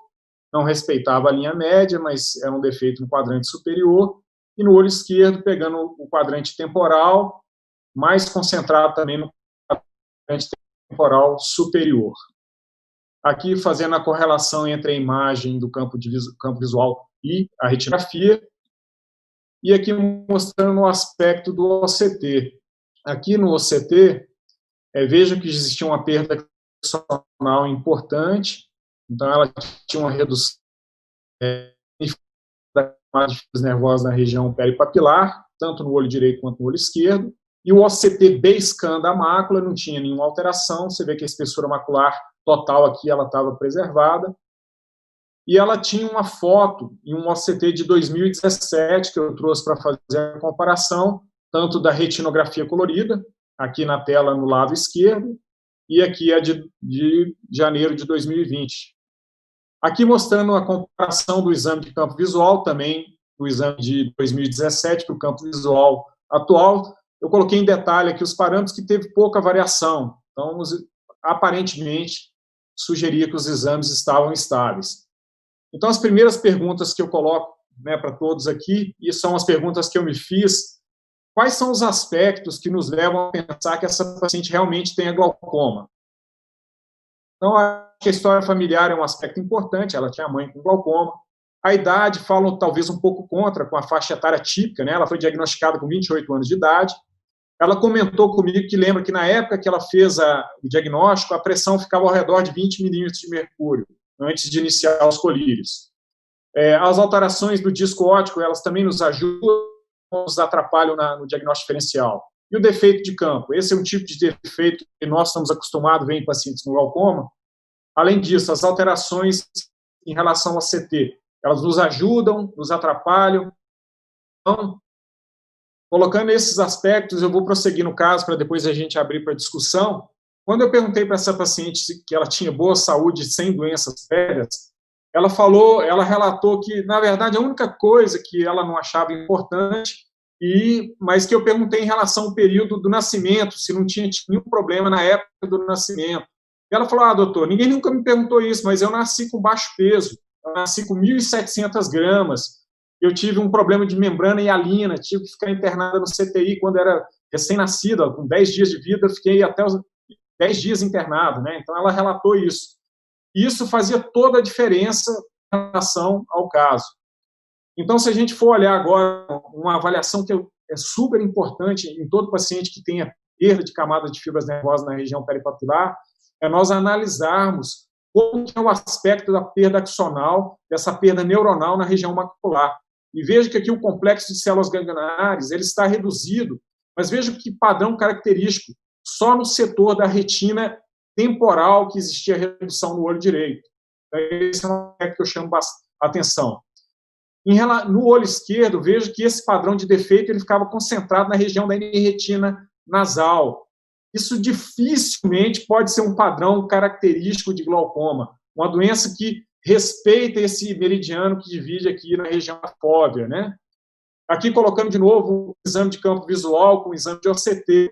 não respeitava a linha média, mas era um defeito no quadrante superior, e no olho esquerdo, pegando o quadrante temporal, mais concentrado também no quadrante temporal superior. Aqui, fazendo a correlação entre a imagem do campo visual e a retinografia, e aqui mostrando o aspecto do OCT. Aqui no OCT, veja que existia uma perda funcional importante, então ela tinha uma redução das fibras nervosas na região peripapilar, tanto no olho direito quanto no olho esquerdo, e o OCT B-scan da mácula não tinha nenhuma alteração, você vê que a espessura macular total aqui ela estava preservada, e ela tinha uma foto em um OCT de 2017, que eu trouxe para fazer a comparação, tanto da retinografia colorida, aqui na tela no lado esquerdo, e aqui é de janeiro de 2020. Aqui mostrando a comparação do exame de campo visual, também do exame de 2017 para o campo visual atual. Eu coloquei em detalhe aqui os parâmetros que teve pouca variação, então aparentemente sugeria que os exames estavam estáveis. Então, as primeiras perguntas que eu coloco, né, para todos aqui, e são as perguntas que eu me fiz: quais são os aspectos que nos levam a pensar que essa paciente realmente tenha glaucoma? Então, acho que a história familiar é um aspecto importante, ela tinha mãe com glaucoma. A idade, falam talvez um pouco contra, com a faixa etária típica, né? Ela foi diagnosticada com 28 anos de idade. Ela comentou comigo que lembra que na época que ela fez o diagnóstico, a pressão ficava ao redor de 20 milímetros de mercúrio, antes de iniciar os colírios. As alterações do disco óptico, elas também nos ajudam, nos atrapalham no diagnóstico diferencial. E o defeito de campo? Esse é um tipo de defeito que nós estamos acostumados a ver em pacientes com glaucoma. Além disso, as alterações em relação ao CT, elas nos ajudam, nos atrapalham. Então, colocando esses aspectos, eu vou prosseguir no caso para depois a gente abrir para discussão. Quando eu perguntei para essa paciente que ela tinha boa saúde sem doenças prévias, ela relatou que, na verdade, a única coisa que ela não achava importante, mas que eu perguntei em relação ao período do nascimento, se não tinha nenhum problema na época do nascimento. E ela falou, doutor, ninguém nunca me perguntou isso, mas eu nasci com baixo peso, eu nasci com 1.700 gramas, eu tive um problema de membrana hialina, tive que ficar internada no CTI quando era recém-nascida, com 10 dias de vida, eu fiquei até os 10 dias internado, né? Então ela relatou isso. Isso fazia toda a diferença em relação ao caso. Então, se a gente for olhar agora uma avaliação que é super importante em todo paciente que tenha perda de camada de fibras nervosas na região peripapilar, é nós analisarmos como é o aspecto da perda axonal, dessa perda neuronal na região macular. E veja que aqui o complexo de células ganglionares ele está reduzido, mas veja que padrão característico, só no setor da retina temporal que existia redução no olho direito. Esse é um aspecto que eu chamo bastante atenção. No olho esquerdo, vejo que esse padrão de defeito ele ficava concentrado na região da retina nasal. Isso dificilmente pode ser um padrão característico de glaucoma, uma doença que respeita esse meridiano que divide aqui na região da fóvea, né? Aqui colocando de novo o exame de campo visual com o exame de OCT.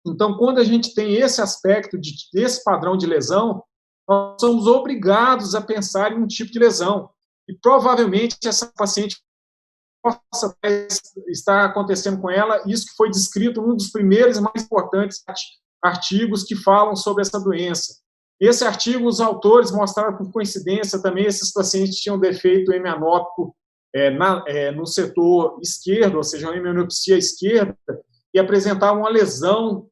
Então, quando a gente tem esse aspecto desse padrão de lesão, nós somos obrigados a pensar em um tipo de lesão. E provavelmente essa paciente possa estar acontecendo com ela, isso que foi descrito num dos primeiros e mais importantes artigos que falam sobre essa doença. Esse artigo, os autores mostraram por coincidência também esses pacientes tinham defeito hemianópico no setor esquerdo, ou seja, uma hemianopsia esquerda, e apresentavam uma lesão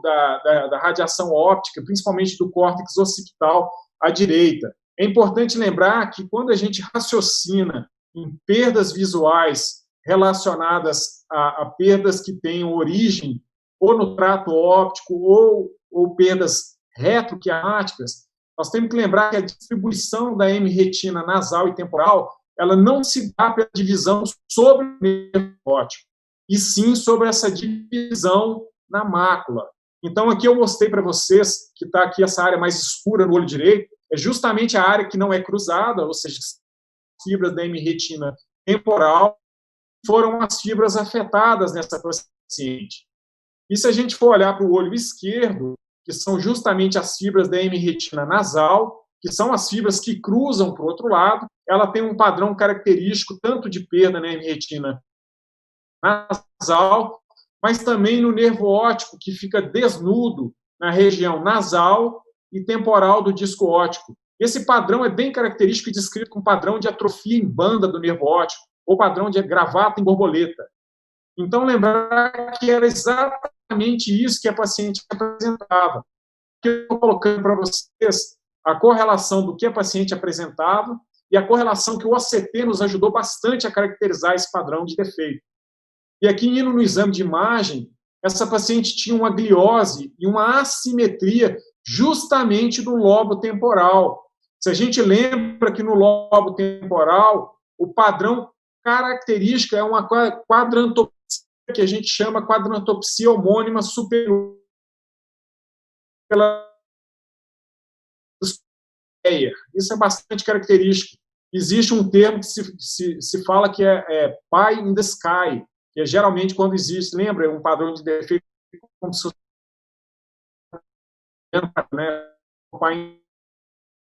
da radiação óptica, principalmente do córtex occipital à direita. É importante lembrar que quando a gente raciocina em perdas visuais relacionadas a perdas que tenham origem ou no trato óptico ou perdas retroquiasmáticas, nós temos que lembrar que a distribuição da hemiretina nasal e temporal ela não se dá pela divisão sobre o nervo óptico, e sim sobre essa divisão na mácula. Então, aqui eu mostrei para vocês que está aqui essa área mais escura no olho direito, é justamente a área que não é cruzada, ou seja, as fibras da hemiretina temporal foram as fibras afetadas nessa paciente. E se a gente for olhar para o olho esquerdo, que são justamente as fibras da hemiretina nasal, que são as fibras que cruzam para o outro lado, ela tem um padrão característico tanto de perda na hemiretina nasal, mas também no nervo óptico, que fica desnudo na região nasal e temporal do disco óptico. Esse padrão é bem característico e descrito como padrão de atrofia em banda do nervo óptico, ou padrão de gravata em borboleta. Então, lembrar que era exatamente isso que a paciente apresentava. Eu estou colocando para vocês a correlação do que a paciente apresentava e a correlação que o OCT nos ajudou bastante a caracterizar esse padrão de defeito. E aqui, indo no exame de imagem, essa paciente tinha uma gliose e uma assimetria justamente do lobo temporal. Se a gente lembra que no lobo temporal, o padrão característico é uma quadrantopsia, que a gente chama quadrantopsia homônima superior. Isso é bastante característico. Existe um termo que se fala que é pie in the sky, que é geralmente quando existe, lembra, um padrão de defeito como se fosse, né?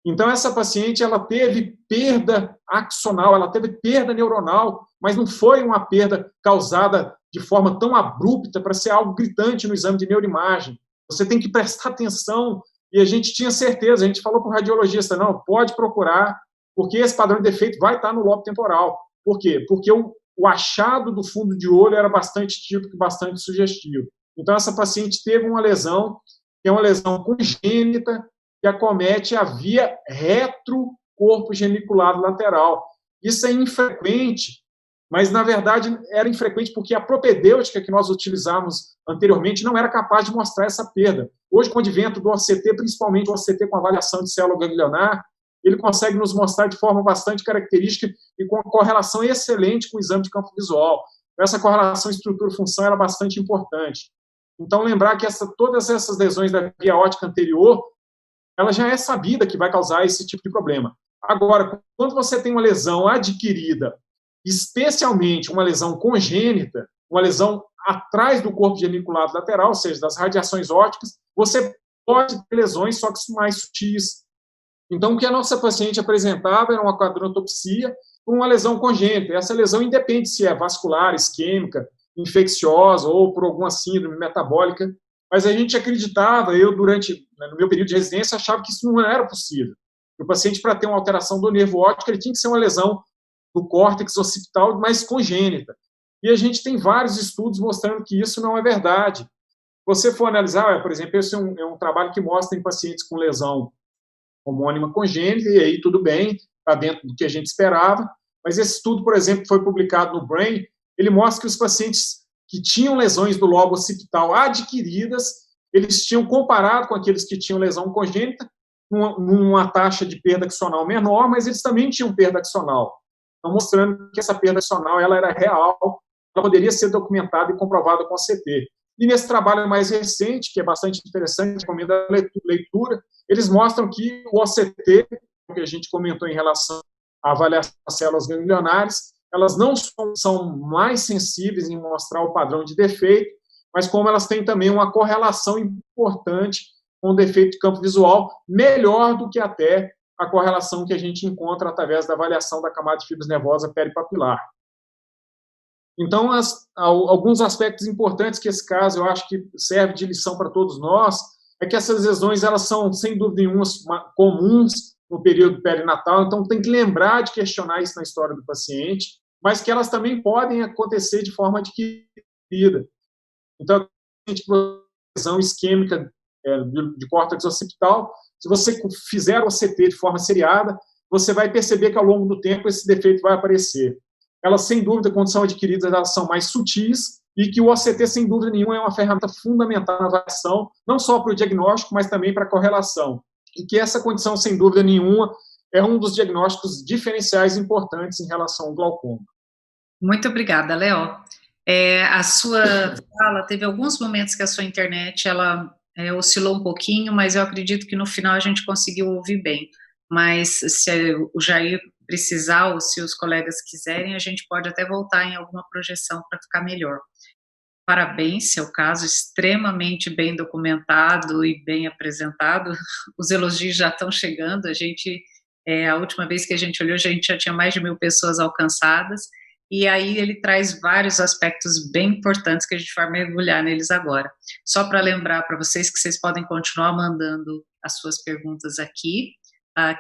Então, essa paciente ela teve perda axonal, ela teve perda neuronal, mas não foi uma perda causada de forma tão abrupta para ser algo gritante no exame de neuroimagem. Você tem que prestar atenção e a gente tinha certeza, a gente falou para o radiologista, não, pode procurar, porque esse padrão de defeito vai estar no lobo temporal. Por quê? Porque o achado do fundo de olho era bastante típico, bastante sugestivo. Então, essa paciente teve uma lesão, que é uma lesão congênita, que acomete a via retrocorpo geniculado lateral. Isso é infrequente, mas, na verdade, era infrequente porque a propedêutica que nós utilizávamos anteriormente não era capaz de mostrar essa perda. Hoje, com o advento do OCT, principalmente o OCT com avaliação de célula ganglionar, ele consegue nos mostrar de forma bastante característica e com uma correlação excelente com o exame de campo visual. Essa correlação estrutura-função era bastante importante. Então, lembrar que todas essas lesões da via óptica anterior, ela já é sabida que vai causar esse tipo de problema. Agora, quando você tem uma lesão adquirida, especialmente uma lesão congênita, uma lesão atrás do corpo geniculado lateral, ou seja, das radiações ópticas, você pode ter lesões, só que mais sutis. Então, o que a nossa paciente apresentava era uma quadrantopsia com uma lesão congênita. Essa lesão independe se é vascular, isquêmica, infecciosa ou por alguma síndrome metabólica, mas a gente acreditava, no meu período de residência, achava que isso não era possível. O paciente, para ter uma alteração do nervo óptico, ele tinha que ser uma lesão do córtex occipital, mas congênita. E a gente tem vários estudos mostrando que isso não é verdade. Se você for analisar, por exemplo, esse é um trabalho que mostra em pacientes com lesão homônima congênita, e aí tudo bem, está dentro do que a gente esperava, mas esse estudo, por exemplo, que foi publicado no Brain, ele mostra que os pacientes que tinham lesões do lobo occipital adquiridas, eles tinham comparado com aqueles que tinham lesão congênita, numa taxa de perda axonal menor, mas eles também tinham perda axonal. Então, mostrando que essa perda axonal ela era real, ela poderia ser documentada e comprovada com a CT. E nesse trabalho mais recente, que é bastante interessante, recomendo a leitura, eles mostram que o OCT, que a gente comentou em relação à avaliação das células ganglionares, elas não são mais sensíveis em mostrar o padrão de defeito, mas como elas têm também uma correlação importante com o defeito de campo visual, melhor do que até a correlação que a gente encontra através da avaliação da camada de fibras nervosas peripapilar. Então, alguns aspectos importantes que esse caso eu acho que serve de lição para todos nós é que essas lesões elas são, sem dúvida nenhuma, comuns no período perinatal, então tem que lembrar de questionar isso na história do paciente, mas que elas também podem acontecer de forma adquirida. Então, a gente tem lesão isquêmica de córtex occipital, se você fizer o OCT de forma seriada, você vai perceber que ao longo do tempo esse defeito vai aparecer. Elas, sem dúvida, quando são adquiridas, elas são mais sutis e que o OCT, sem dúvida nenhuma, é uma ferramenta fundamental na avaliação, não só para o diagnóstico, mas também para a correlação. E que essa condição, sem dúvida nenhuma, é um dos diagnósticos diferenciais importantes em relação ao glaucoma. Muito obrigada, Léo. A sua fala, teve alguns momentos que a sua internet ela oscilou um pouquinho, mas eu acredito que no final a gente conseguiu ouvir bem. Mas se o Jair precisar ou se os colegas quiserem, a gente pode até voltar em alguma projeção para ficar melhor. Parabéns, seu caso extremamente bem documentado e bem apresentado. Os elogios já estão chegando. A última vez que a gente olhou, a gente já tinha mais de 1.000 pessoas alcançadas. E aí ele traz vários aspectos bem importantes que a gente vai mergulhar neles agora. Só para lembrar para vocês que vocês podem continuar mandando as suas perguntas aqui,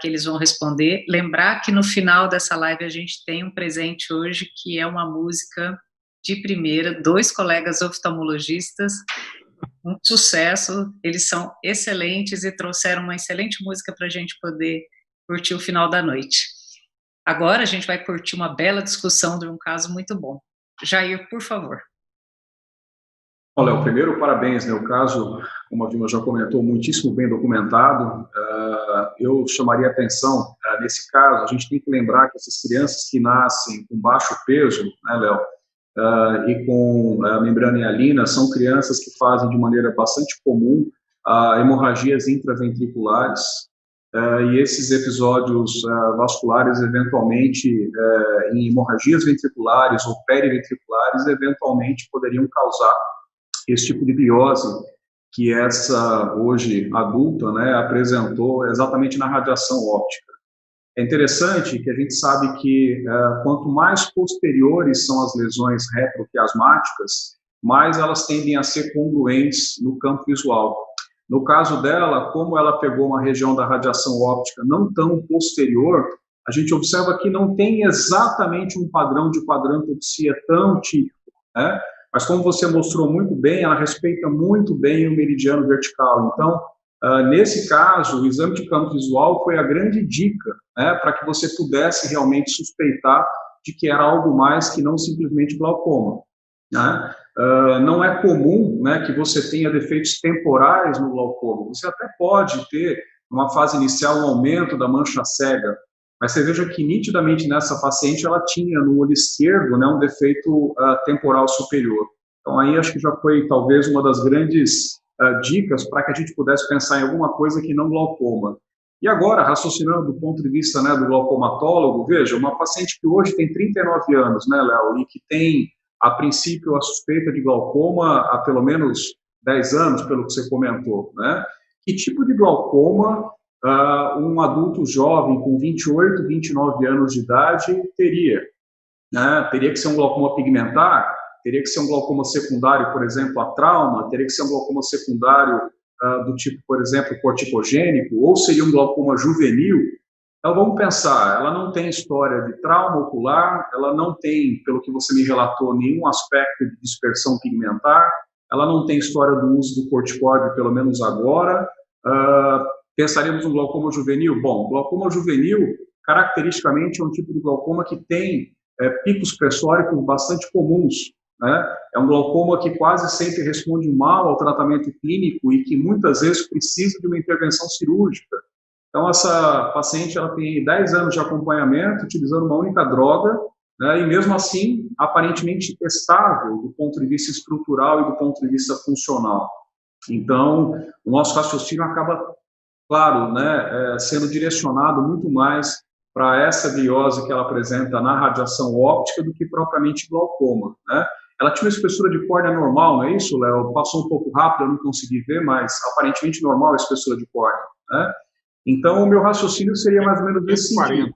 que eles vão responder. Lembrar que no final dessa live a gente tem um presente hoje, que é uma música de primeira, 2 colegas oftalmologistas, um sucesso, eles são excelentes e trouxeram uma excelente música para a gente poder curtir o final da noite. Agora a gente vai curtir uma bela discussão de um caso muito bom. Jair, por favor. Bom, Léo, primeiro, parabéns, né? O caso, como a Vilma já comentou, muitíssimo bem documentado. Eu chamaria atenção, nesse caso, a gente tem que lembrar que essas crianças que nascem com baixo peso, né, Léo, e com membrana hialina, são crianças que fazem de maneira bastante comum hemorragias intraventriculares, e esses episódios vasculares, eventualmente, em hemorragias ventriculares ou periventriculares, eventualmente poderiam causar esse tipo de biose que essa, hoje adulta, né, apresentou exatamente na radiação óptica. É interessante que a gente sabe que quanto mais posteriores são as lesões retroquiasmáticas, mais elas tendem a ser congruentes no campo visual. No caso dela, como ela pegou uma região da radiação óptica não tão posterior, a gente observa que não tem exatamente um padrão de quadrantopsia tão típico, né? Mas como você mostrou muito bem, ela respeita muito bem o meridiano vertical. Então, nesse caso, o exame de campo visual foi a grande dica, né, para que você pudesse realmente suspeitar de que era algo mais que não simplesmente glaucoma, né? Não é comum, né, que você tenha defeitos temporais no glaucoma. Você até pode ter, numa fase inicial, um aumento da mancha cega, mas você veja que nitidamente nessa paciente ela tinha no olho esquerdo, né, um defeito temporal superior. Então aí acho que já foi talvez uma das grandes dicas para que a gente pudesse pensar em alguma coisa que não glaucoma. E agora, raciocinando do ponto de vista, né, do glaucomatólogo, veja, uma paciente que hoje tem 39 anos, né, Léo, e que tem, a princípio, a suspeita de glaucoma há pelo menos 10 anos, pelo que você comentou, né? Que tipo de glaucoma um adulto jovem com 28, 29 anos de idade teria? Né? Teria que ser um glaucoma pigmentar? Teria que ser um glaucoma secundário, por exemplo, a trauma? Teria que ser um glaucoma secundário do tipo, por exemplo, corticogênico? Ou seria um glaucoma juvenil? Então, vamos pensar, ela não tem história de trauma ocular, ela não tem, pelo que você me relatou, nenhum aspecto de dispersão pigmentar, ela não tem história do uso do corticóide, pelo menos agora. Pensaríamos um glaucoma juvenil? Bom, glaucoma juvenil, caracteristicamente, é um tipo de glaucoma que tem picos pressóricos bastante comuns, né? É um glaucoma que quase sempre responde mal ao tratamento clínico e que muitas vezes precisa de uma intervenção cirúrgica. Então, essa paciente ela tem 10 anos de acompanhamento, utilizando uma única droga, né, e mesmo assim, aparentemente estável do ponto de vista estrutural e do ponto de vista funcional. Então, o nosso raciocínio acaba, claro, né, sendo direcionado muito mais para essa biose que ela apresenta na radiação óptica do que propriamente glaucoma, né? Ela tinha uma espessura de córnea normal, não é isso, Léo? Passou um pouco rápido, eu não consegui ver, mas aparentemente normal a espessura de córnea, né? Então, o meu raciocínio seria mais ou menos nesse sentido.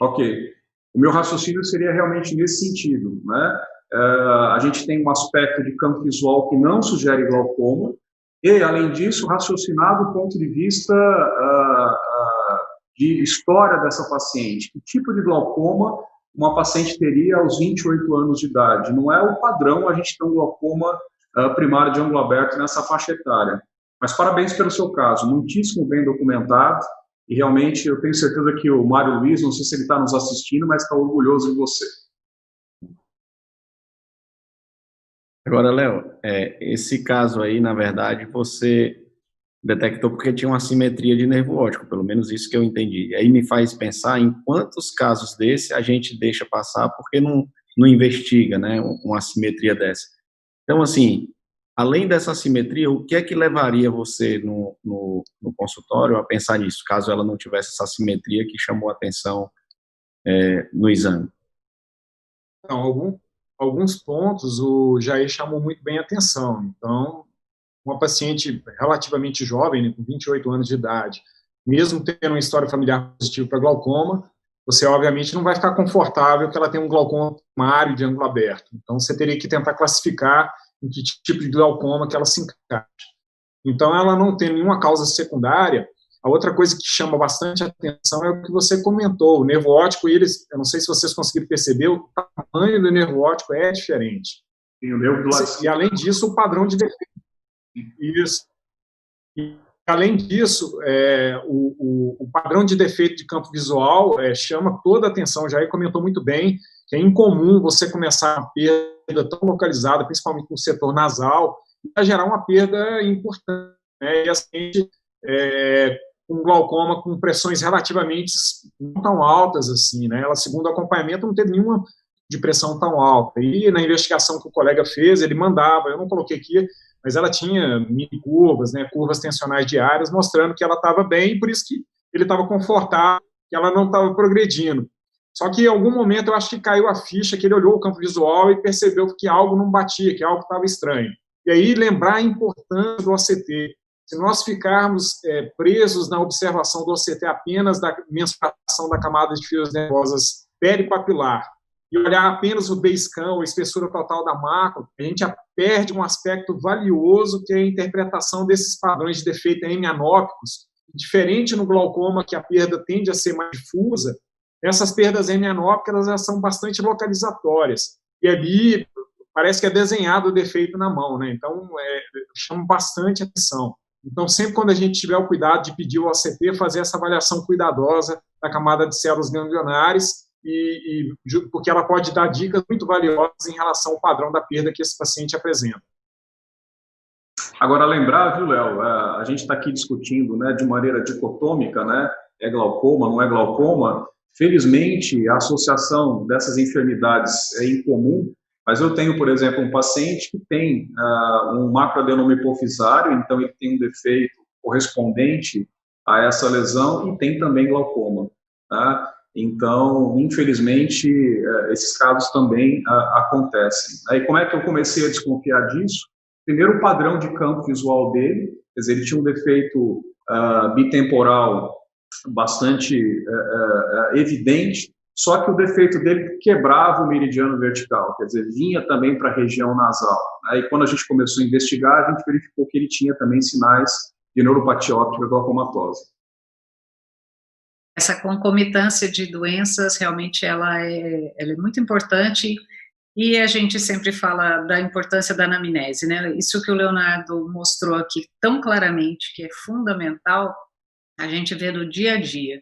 Ok. O meu raciocínio seria realmente nesse sentido, né? A gente tem um aspecto de campo visual que não sugere glaucoma, e, além disso, raciocinar do ponto de vista de história dessa paciente. Que tipo de glaucoma uma paciente teria aos 28 anos de idade? Não é o padrão a gente ter um glaucoma primário de ângulo aberto nessa faixa etária. Mas parabéns pelo seu caso, muitíssimo bem documentado, e realmente eu tenho certeza que o Mário Luiz, não sei se ele está nos assistindo, mas está orgulhoso de você. Agora, Léo, esse caso aí, na verdade, você detectou porque tinha uma assimetria de nervo óptico, pelo menos isso que eu entendi. E aí me faz pensar em quantos casos desse a gente deixa passar porque não investiga, né, uma assimetria dessa. Então, assim, além dessa assimetria, o que é que levaria você no consultório a pensar nisso, caso ela não tivesse essa assimetria que chamou a atenção no exame? Então, alguns pontos o Jair chamou muito bem a atenção. Então, uma paciente relativamente jovem, né, com 28 anos de idade, mesmo tendo uma história familiar positiva para glaucoma, você obviamente não vai ficar confortável que ela tenha um glaucoma primário de ângulo aberto. Então, você teria que tentar classificar em que tipo de glaucoma que ela se encaixa. Então, ela não tem nenhuma causa secundária. A outra coisa que chama bastante atenção é o que você comentou, o nervo óptico, eu não sei se vocês conseguiram perceber, o tamanho do nervo óptico é diferente. E, além disso, o padrão de defeito. Isso. E, além disso, o padrão de defeito de campo visual chama toda a atenção. Já comentou muito bem que é incomum você começar uma perda tão localizada, principalmente no setor nasal, vai gerar uma perda importante, né? E assim, um glaucoma com pressões relativamente não tão altas assim, né? Ela, segundo o acompanhamento, não teve nenhuma de pressão tão alta. E na investigação que o colega fez, ele mandava, eu não coloquei aqui, mas ela tinha mini curvas, né, curvas tensionais diárias, mostrando que ela estava bem, e por isso que ele estava confortável, que ela não estava progredindo. Só que em algum momento eu acho que caiu a ficha, que ele olhou o campo visual e percebeu que algo não batia, que algo estava estranho. E aí lembrar a importância do OCT. Se nós ficarmos presos na observação do OCT apenas da mensuração da camada de fibras nervosas peripapilar, e olhar apenas o beiscão, a espessura total da mácula, a gente já perde um aspecto valioso, que é a interpretação desses padrões de defeito hemianópicos. Diferente no glaucoma, que a perda tende a ser mais difusa, essas perdas hemianópicas elas são bastante localizatórias. E ali parece que é desenhado o defeito na mão, né? Então, chama bastante atenção. Então, sempre quando a gente tiver o cuidado de pedir o OCT, fazer essa avaliação cuidadosa da camada de células ganglionares, porque ela pode dar dicas muito valiosas em relação ao padrão da perda que esse paciente apresenta. Agora, lembrar, viu, Léo, a gente está aqui discutindo, né, de maneira dicotômica, né, é glaucoma, não é glaucoma. Felizmente, a associação dessas enfermidades é incomum, mas eu tenho, por exemplo, um paciente que tem um macroadenoma hipofisário, então ele tem um defeito correspondente a essa lesão e tem também glaucoma, tá? Então, infelizmente, esses casos também acontecem. Aí, como é que eu comecei a desconfiar disso? Primeiro, o padrão de campo visual dele, quer dizer, ele tinha um defeito bitemporal bastante evidente, só que o defeito dele quebrava o meridiano vertical, quer dizer, vinha também para a região nasal. Aí, quando a gente começou a investigar, a gente verificou que ele tinha também sinais de neuropatia óptica glaucomatose. Essa concomitância de doenças, realmente, ela é muito importante, e a gente sempre fala da importância da anamnese, né? Isso que o Leonardo mostrou aqui tão claramente, que é fundamental, a gente vê no dia a dia.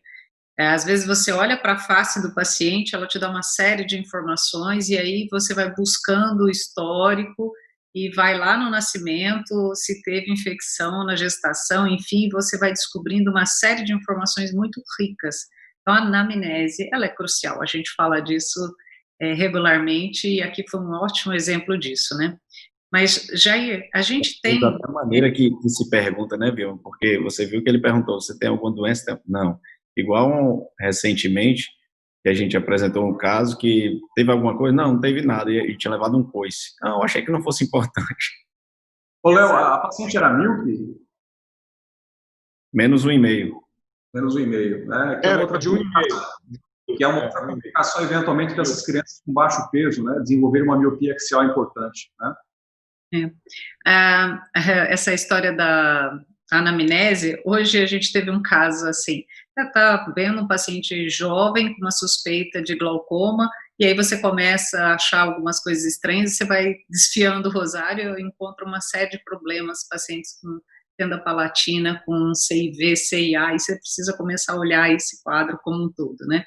Às vezes você olha para a face do paciente, ela te dá uma série de informações, e aí você vai buscando o histórico, e vai lá no nascimento, se teve infecção na gestação, enfim, você vai descobrindo uma série de informações muito ricas. Então, a anamnese, ela é crucial, a gente fala disso regularmente, e aqui foi um ótimo exemplo disso, né? Mas, Jair, a gente tem... Da maneira que se pergunta, né, Vilma? Porque você viu que ele perguntou, você tem alguma doença? Não. Igual recentemente, que a gente apresentou um caso que teve alguma coisa? Não teve nada, e tinha levado um coice. Não, eu achei que não fosse importante. Ô, Léo, a paciente era míope? Menos 1,5. Menos 1,5, né? Que é outra de 1,5. Que é uma outra complicação, eventualmente, dessas crianças com baixo peso, né? Desenvolver uma miopia axial importante, né? Essa história da anamnese, hoje a gente teve um caso assim, você está vendo um paciente jovem com uma suspeita de glaucoma, e aí você começa a achar algumas coisas estranhas, você vai desfiando o rosário e encontra uma série de problemas, pacientes com tenda palatina, com CIV, CIA, e você precisa começar a olhar esse quadro como um todo, né?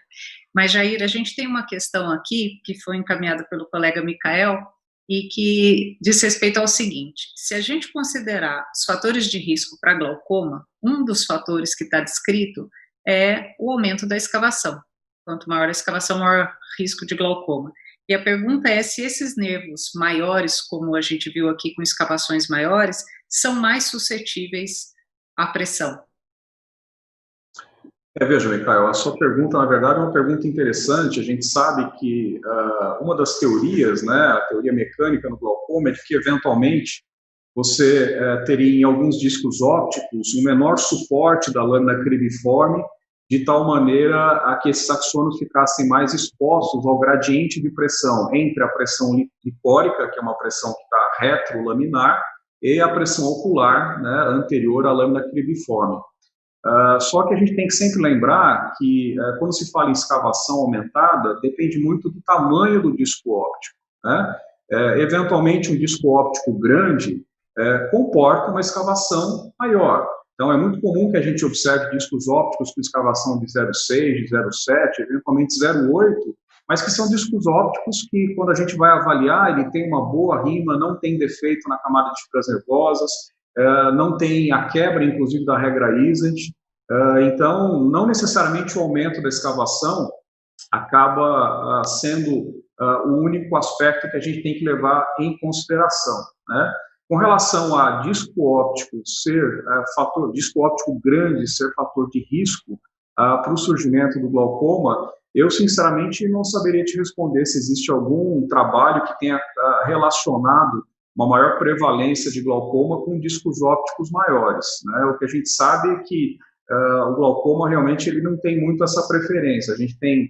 Mas, Jair, a gente tem uma questão aqui, que foi encaminhada pelo colega Micael, e que diz respeito ao seguinte: se a gente considerar os fatores de risco para glaucoma, um dos fatores que está descrito é o aumento da escavação. Quanto maior a escavação, maior risco de glaucoma. E a pergunta é se esses nervos maiores, como a gente viu aqui com escavações maiores, são mais suscetíveis à pressão. Veja, Micael, a sua pergunta, na verdade, é uma pergunta interessante. A gente sabe que uma das teorias, né, a teoria mecânica no glaucoma, é de que, eventualmente, você teria em alguns discos ópticos um menor suporte da lâmina cribiforme, de tal maneira a que esses axônios ficassem mais expostos ao gradiente de pressão entre a pressão licórica, que é uma pressão que está retrolaminar, e a pressão ocular, né, anterior à lâmina cribiforme. Só que a gente tem que sempre lembrar que quando se fala em escavação aumentada, depende muito do tamanho do disco óptico, né? Eventualmente um disco óptico grande comporta uma escavação maior. Então é muito comum que a gente observe discos ópticos com escavação de 0,6, de 0,7, eventualmente 0,8, mas que são discos ópticos que, quando a gente vai avaliar, ele tem uma boa rima, não tem defeito na camada de fibras nervosas, não tem a quebra, inclusive, da regra Isent. Então, não necessariamente o aumento da escavação acaba sendo o único aspecto que a gente tem que levar em consideração, né? Com relação a disco óptico ser disco óptico grande ser fator de risco para o surgimento do glaucoma, eu, sinceramente, não saberia te responder se existe algum trabalho que tenha relacionado uma maior prevalência de glaucoma com discos ópticos maiores, né? O que a gente sabe é que o glaucoma realmente ele não tem muito essa preferência. A gente tem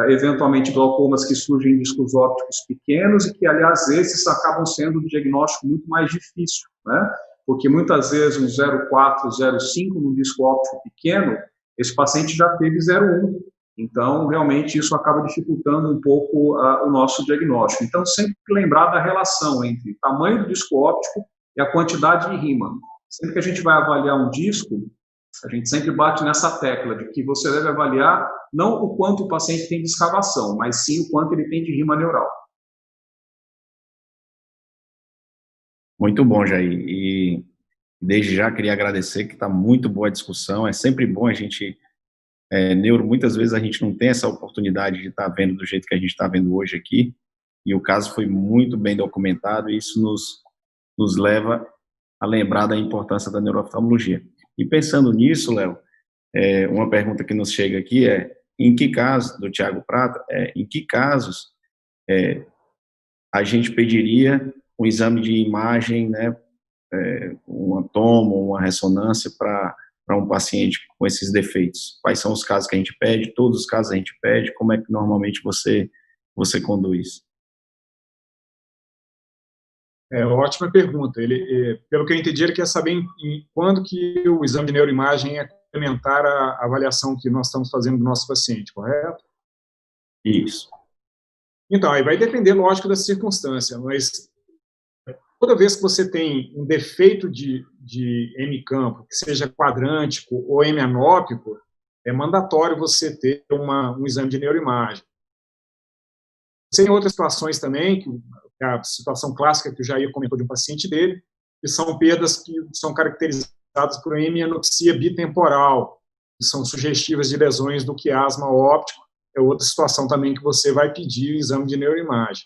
eventualmente glaucomas que surgem em discos ópticos pequenos e que, aliás, esses acabam sendo um diagnóstico muito mais difícil, né? Porque muitas vezes um 0,4, 0,5 num disco óptico pequeno, esse paciente já teve 0,1. Então, realmente, isso acaba dificultando um pouco o nosso diagnóstico. Então, sempre lembrar da relação entre o tamanho do disco óptico e a quantidade de rima. Sempre que a gente vai avaliar um disco, a gente sempre bate nessa tecla de que você deve avaliar não o quanto o paciente tem de escavação, mas sim o quanto ele tem de rima neural. Muito bom, Jair. E desde já queria agradecer, que está muito boa a discussão. É sempre bom a gente, neuro, muitas vezes a gente não tem essa oportunidade de estar vendo do jeito que a gente está vendo hoje aqui, e o caso foi muito bem documentado, e isso nos leva a lembrar da importância da neurooftalmologia. E pensando nisso, Léo, uma pergunta que nos chega aqui é, em que caso, do Tiago Prata, em que casos a gente pediria um exame de imagem, né, uma toma, uma ressonância para um paciente com esses defeitos? Quais são os casos que a gente pede? Todos os casos a gente pede? Como é que normalmente você conduz? Ótima pergunta. Pelo que eu entendi, ele quer saber quando que o exame de neuroimagem é complementar a avaliação que nós estamos fazendo do nosso paciente, correto? Isso. Então, aí vai depender, lógico, da circunstância, mas toda vez que você tem um defeito de hemicampo, que seja quadrântico ou hemianópico, é mandatório você ter um exame de neuroimagem. Tem outras situações também, que a situação clássica que o Jair comentou de um paciente dele, que são perdas que são caracterizadas por hemianopsia bitemporal, que são sugestivas de lesões do quiasma óptico. É outra situação também que você vai pedir o exame de neuroimagem.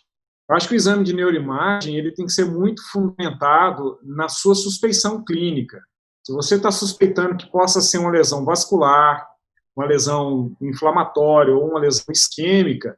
Eu acho que o exame de neuroimagem ele tem que ser muito fundamentado na sua suspeição clínica. Se você está suspeitando que possa ser uma lesão vascular, uma lesão inflamatória ou uma lesão isquêmica,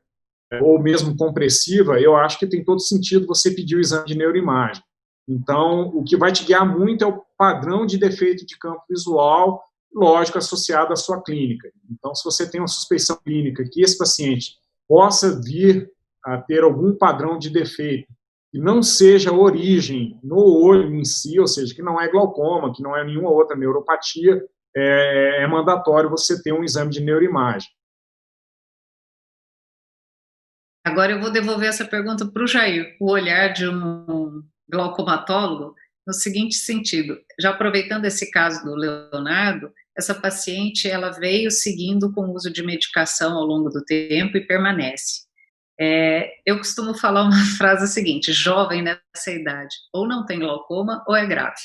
ou mesmo compressiva, eu acho que tem todo sentido você pedir o exame de neuroimagem. Então, o que vai te guiar muito é o padrão de defeito de campo visual, lógico, associado à sua clínica. Então, se você tem uma suspeição clínica que esse paciente possa vir a ter algum padrão de defeito que não seja origem no olho em si, ou seja, que não é glaucoma, que não é nenhuma outra neuropatia, é mandatório você ter um exame de neuroimagem. Agora eu vou devolver essa pergunta para o Jair, o olhar de um glaucomatólogo, no seguinte sentido, já aproveitando esse caso do Leonardo, essa paciente ela veio seguindo com o uso de medicação ao longo do tempo e permanece. Eu costumo falar uma frase seguinte, jovem nessa idade, ou não tem glaucoma ou é grave,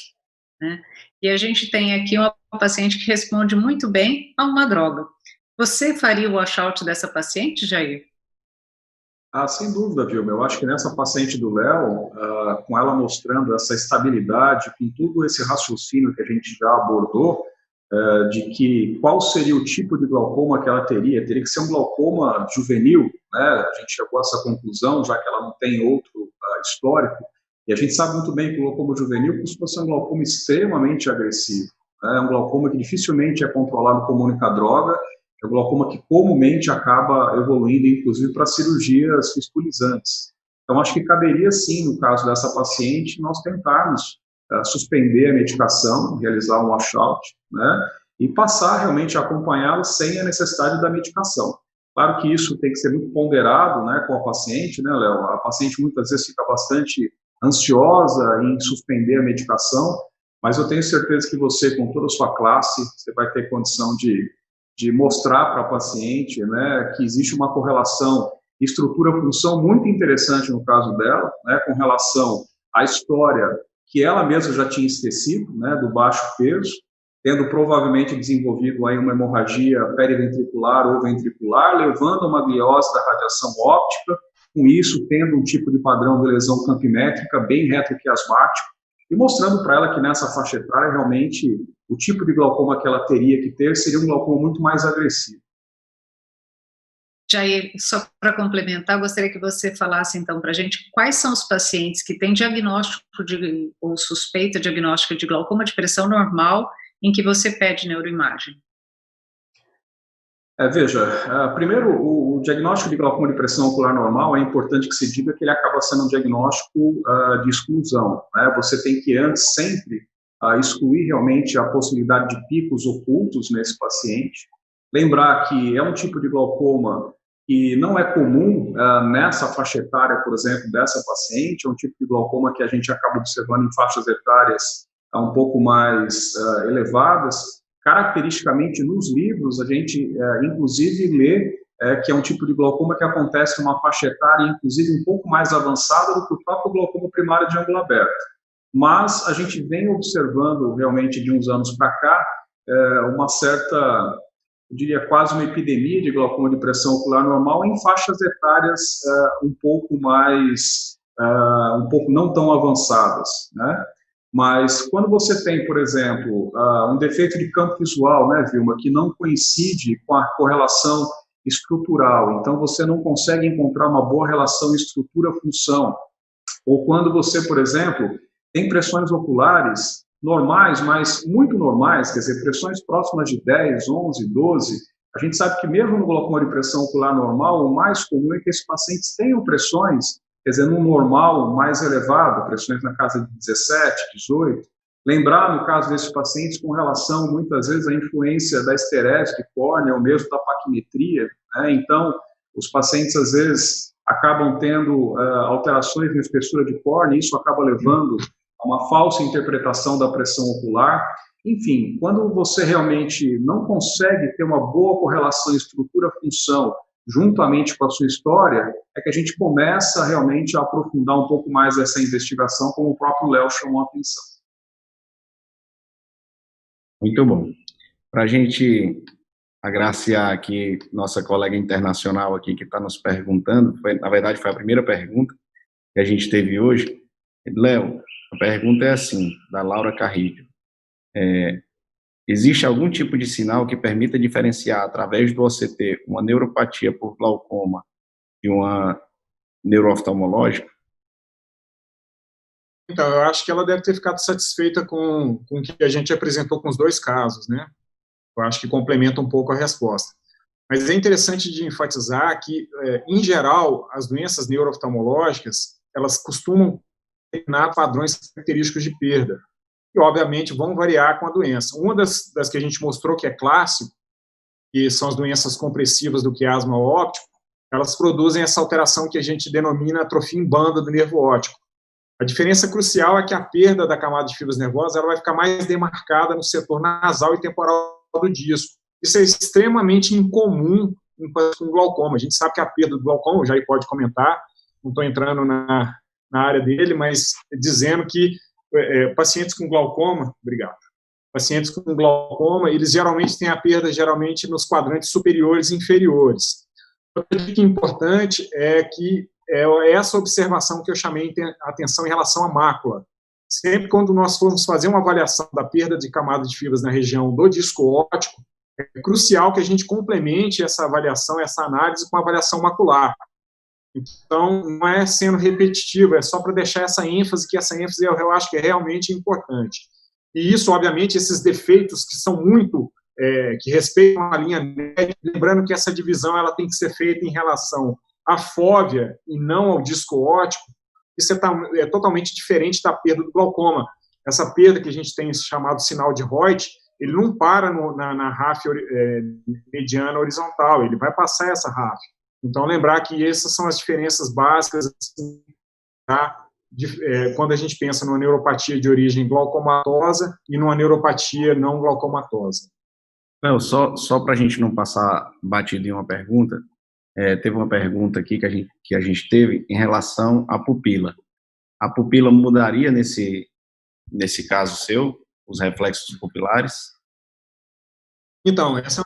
né? E a gente tem aqui uma paciente que responde muito bem a uma droga. Você faria o washout dessa paciente, Jair? Sem dúvida, Vilma. Eu acho que nessa paciente do Léo, com ela mostrando essa estabilidade, com todo esse raciocínio que a gente já abordou, de que qual seria o tipo de glaucoma que ela teria que ser um glaucoma juvenil, né? A gente chegou a essa conclusão, já que ela não tem outro histórico, e a gente sabe muito bem que o glaucoma juvenil costuma ser um glaucoma extremamente agressivo, né? É um glaucoma que dificilmente é controlado com uma única droga, é um glaucoma que comumente acaba evoluindo, inclusive, para cirurgias fistulizantes. Então, acho que caberia, sim, no caso dessa paciente, nós tentarmos suspender a medicação, realizar um washout, né, e passar realmente a acompanhá-la sem a necessidade da medicação. Claro que isso tem que ser muito ponderado, né, com a paciente, né, Léo? A paciente muitas vezes fica bastante ansiosa em suspender a medicação, mas eu tenho certeza que você, com toda a sua classe, você vai ter condição de mostrar para a paciente, né, que existe uma correlação estrutura-função muito interessante no caso dela, né, com relação à história que ela mesma já tinha esquecido, né, do baixo peso, tendo provavelmente desenvolvido aí uma hemorragia periventricular ou ventricular, levando a uma gliose da radiação óptica, com isso tendo um tipo de padrão de lesão campimétrica bem retroquiasmático, e mostrando para ela que nessa faixa etária realmente o tipo de glaucoma que ela teria que ter seria um glaucoma muito mais agressivo. Jair, só para complementar, gostaria que você falasse então para a gente quais são os pacientes que têm diagnóstico ou suspeita diagnóstica de glaucoma de pressão normal em que você pede neuroimagem. Veja, primeiro, o diagnóstico de glaucoma de pressão ocular normal é importante que se diga que ele acaba sendo um diagnóstico de exclusão, né? Você tem que antes sempre excluir realmente a possibilidade de picos ocultos nesse paciente. Lembrar que é um tipo de glaucoma que não é comum nessa faixa etária, por exemplo, dessa paciente, é um tipo de glaucoma que a gente acaba observando em faixas etárias um pouco mais elevadas. Caracteristicamente, nos livros, a gente, inclusive, lê que é um tipo de glaucoma que acontece numa faixa etária, inclusive, um pouco mais avançada do que o próprio glaucoma primário de ângulo aberto. Mas a gente vem observando, realmente, de uns anos para cá, uma certa, eu diria, quase uma epidemia de glaucoma de pressão ocular normal em faixas etárias um pouco mais, um pouco não tão avançadas, né? Mas quando você tem, por exemplo, um defeito de campo visual, né, Vilma, que não coincide com a correlação estrutural, então você não consegue encontrar uma boa relação estrutura-função, ou quando você, por exemplo, tem pressões oculares normais, mas muito normais, quer dizer, pressões próximas de 10, 11, 12, a gente sabe que mesmo no glaucoma de pressão ocular normal, o mais comum é que esses pacientes tenham pressões, quer dizer, no normal mais elevado, pressões na casa de 17, 18. Lembrar, no caso desses pacientes, com relação, muitas vezes, à influência da esterese de córnea, ou mesmo da paquimetria, né? Então, os pacientes, às vezes, acabam tendo alterações na espessura de córnea, e isso acaba levando a uma falsa interpretação da pressão ocular. Enfim, quando você realmente não consegue ter uma boa correlação estrutura-função juntamente com a sua história, é que a gente começa realmente a aprofundar um pouco mais essa investigação, como o próprio Léo chamou a atenção. Muito bom. Para a gente agraciar aqui nossa colega internacional aqui que está nos perguntando, na verdade foi a primeira pergunta que a gente teve hoje. Léo, a pergunta é assim, da Laura Carrillo. Existe algum tipo de sinal que permita diferenciar, através do OCT, uma neuropatia por glaucoma de uma neurooftalmológica? Então, eu acho que ela deve ter ficado satisfeita com o que a gente apresentou com os dois casos, né? Eu acho que complementa um pouco a resposta. Mas é interessante de enfatizar que, em geral, as doenças neurooftalmológicas, elas costumam determinar padrões característicos de perda, que, obviamente, vão variar com a doença. Uma das que a gente mostrou que é clássico, que são as doenças compressivas do quiasma óptico, elas produzem essa alteração que a gente denomina atrofia em banda do nervo óptico. A diferença crucial é que a perda da camada de fibras nervosas ela vai ficar mais demarcada no setor nasal e temporal do disco. Isso é extremamente incomum com glaucoma. A gente sabe que a perda do glaucoma, o Jair pode comentar, não estou entrando na área dele, mas dizendo que pacientes com glaucoma, pacientes com glaucoma, eles geralmente têm a perda nos quadrantes superiores e inferiores. Outra dica importante é que essa observação que eu chamei a atenção em relação à mácula. Sempre quando nós formos fazer uma avaliação da perda de camada de fibras na região do disco óptico, é crucial que a gente complemente essa avaliação, essa análise com a avaliação macular. Então, não é sendo repetitivo, é só para deixar essa ênfase, que essa ênfase eu acho que é realmente importante. E isso, obviamente, esses defeitos que são muito, que respeitam a linha média, lembrando que essa divisão ela tem que ser feita em relação à fóvea e não ao disco óptico, isso é totalmente diferente da perda do glaucoma. Essa perda que a gente tem chamado sinal de Reut, ele não para na RAF mediana horizontal, ele vai passar essa RAF. Então, lembrar que essas são as diferenças básicas, assim, tá? Quando a gente pensa numa neuropatia de origem glaucomatosa e numa neuropatia não glaucomatosa. Não, só para a gente não passar batido em uma pergunta, teve uma pergunta aqui que a gente teve em relação à pupila. A pupila mudaria nesse caso seu, os reflexos pupilares? Então, essa é